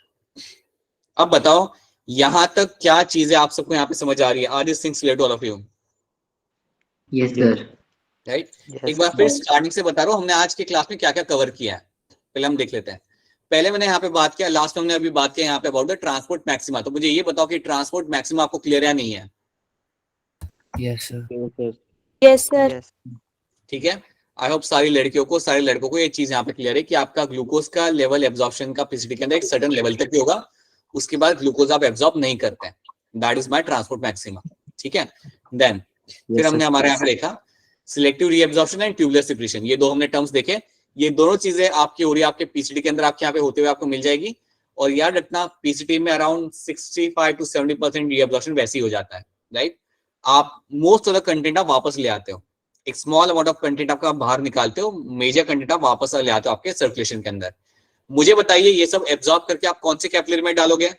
अब बताओ यहाँ तक क्या चीजें आप सबको यहाँ पे समझ आ रही है? Are this things clear to all of you? Yes sir. Right. एक बार फिर स्टार्टिंग से बता रहा हूँ हमने आज की क्लास में क्या क्या कवर किया है, पहले हम देख लेते हैं। पहले मैंने यहाँ पे बात किया, लास्ट में हमने अभी बात किया यहाँ पे अबाउट द ट्रांसपोर्ट मैक्सिमा। तो मुझे ये बताओ कि ट्रांसपोर्ट मैक्सिमा आपको क्लियर या नहीं है? Yes sir. Yes sir. ठीक है। आई होप सारी लड़कियों को, सारे लड़कों को ये चीज यहाँ पे क्लियर है कि आपका ग्लूकोज का लेवल एब्जॉर्प्शन का पीसीटी के अंदर एक सर्टेन लेवल तक ही होगा, उसके बाद ग्लूकोज आप एब्जॉर्ब नहीं करते हैं। That is my transport maxima, ठीक है। देन फिर हमने हमारे यहाँ पे देखा selective reabsorption and tubular secretion, ये दो हमने टर्म्स देखे। ये दोनों चीजें आपकी हो रही है आपके पीसीटी के अंदर, आपके यहाँ पे होते हुए आपको मिल जाएगी। और याद रखना पीसीटी में अराउंड 65 to 70% रीएब्जॉर्प्शन वैसे ही हो जाता है, राइट। आप मोस्ट ऑफ द कंटेंट आप वापस ले आते हो, एक स्मॉल अमाउंट ऑफ कंटेंट आपका बाहर निकालते हो, मेजर कंटेंट आप वापस ले आते हो आपके सर्कुलेशन के अंदर। मुझे बताइए ये सब एब्जॉर्ब करके आप कौन से कैपिलरी में डालोगे?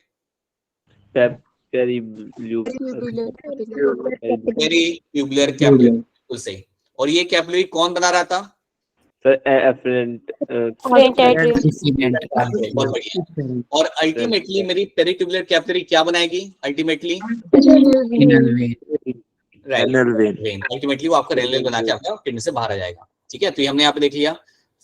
पेरीट्यूबुलर कैपिलरी, बिल्कुल सही। और ये कैपिलरी कौन बना रहा था? सर एफरेंट बहुत बढ़िया। और अल्टीमेटली मेरी पेरीट्यूबुलर कैपिलरी क्या बनाएगी? अल्टीमेटली अल्टीमेटली वो आपका रेनल बना के आपका किडनी से बाहर आ जाएगा, ठीक है। तो ये हमने यहाँ पे देख लिया।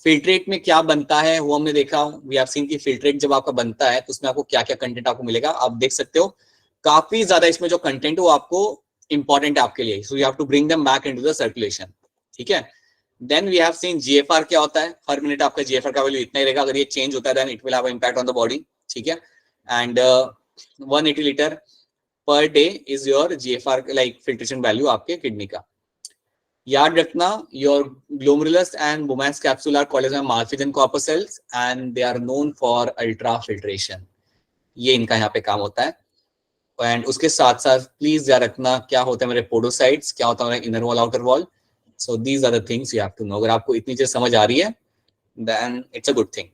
फिल्ट्रेट में क्या बनता है वो हमने देखा। वी हैव सीन कि फिल्ट्रेट जब आपका बनता है तो उसमें आपको क्या क्या कंटेंट आपको मिलेगा, आप देख सकते हो। काफी ज्यादा इसमें जो कंटेंट है वो आपको इंपॉर्टेंट है आपके लिए, so you have to bring them back into the circulation, ठीक है। Then we have seen GFR क्या होता है। हर मिनट आपका जीएफआर का वैल्यू इतना ही रहेगा, अगर ये चेंज होता है then it will have impact on the body, ठीक है। And 180 litre per day is your GFR like filtration value आपके किडनी का। याद रखना your glomerulus and Bowman's capsule are called as मार्फिज and corpuscles and they are known for ultra filtration, ये इनका यहाँ पे काम होता है। एंड उसके साथ साथ प्लीज याद रखना क्या होता है मेरे पोडोसाइट्स, क्या होता है मेरा inner wall outer wall. So these are the things you have to know. अगर आपको इतनी चीज समझ आ रही है then it's a good thing,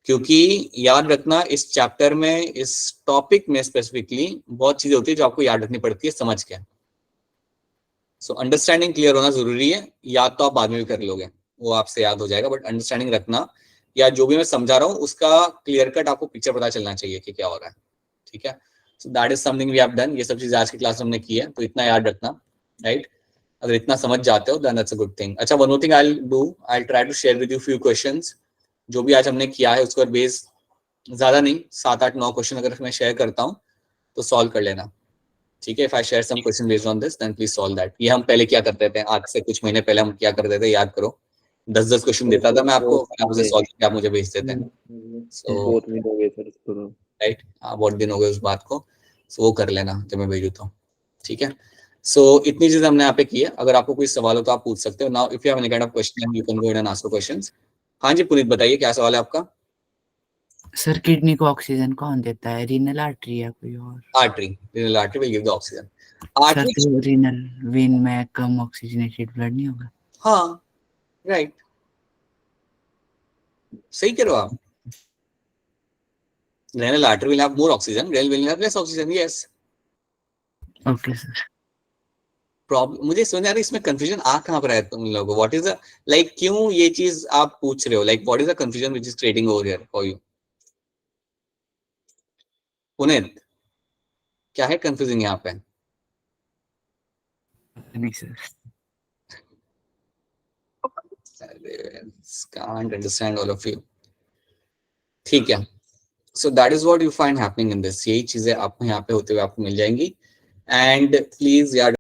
क्योंकि याद रखना इस चैप्टर में, इस टॉपिक में स्पेसिफिकली बहुत चीजें होती है जो आपको याद रखनी पड़ती है समझ के। सो अंडरस्टैंडिंग क्लियर होना जरूरी है। याद तो आप बाद में भी कर लोगे, वो आपसे याद हो जाएगा, बट अंडरस्टैंडिंग रखना, या जो भी मैं समझा रहा हूँ उसका क्लियर कट आपको पिक्चर पता चलना चाहिए कि क्या हो रहा है, ठीक है। So that is something we have done. ये सब चीजें आज की क्लास में हमने की है, तो इतना याद रखना, राइट। अगर इतना समझ जाते हो then that's a good thing. अच्छा, one more thing I will do, I will try to share with you few questions जो भी आज हमने किया है उसके ऊपर बेस, ज्यादा नहीं 7-8-9 क्वेश्चन अगर मैं शेयर करता हूँ तो सॉल्व कर लेना, ठीक है। If I share some question based on this then please solve that. ये हम पहले क्या करते थे, आज से कुछ महीने पहले हम क्या करते थे, याद करो, 10-10 क्वेश्चन देता था मैं आपको, आप उसे सॉल्व करके आप मुझे भेजते थे। सो बहुत दिन हो गए सर इसको तो। राइट, बहुत दिन हो गए उस बात को, सो वो कर लेना जब मैं भेजू तो, ठीक है। सो इतनी चीजें हमने यहाँ पे की है। अगर आपको कोई सवाल हो तो आप पूछ सकते हो। Now if you have any kind of question you can go and ask questions. हाँ जी पुनीत बताइए क्या सवाल है आपका? सर किडनी को ऑक्सीजन कौन देता है, रीनल आर्टरी या कोई और? Artery, renal artery will give the oxygen. Sir artery, तो रीनल वेन में कम ऑक्सीजनेटेड ब्लड नहीं होगा? हाँ राइट, सही कह रहे हो आप। renal artery will have more oxygen, renal will have less oxygen, yes. Okay sir. Problem मुझे समझ आ रहा है इसमें कंफ्यूजन आ कहाँ पर है तुम लोगों को, व्हाट इज द लाइक, क्यों ये चीज आप पूछ रहे हो, like what is the confusion which is creating over here for you? Puneet क्या है कंफ्यूजिंग यहाँ पे? नहीं sir. Can't understand all of you. ठीक है, so that is what you find happening in this, यही चीजें आपको यहाँ पे होते हुए आपको मिल जाएंगी। एंड प्लीज यार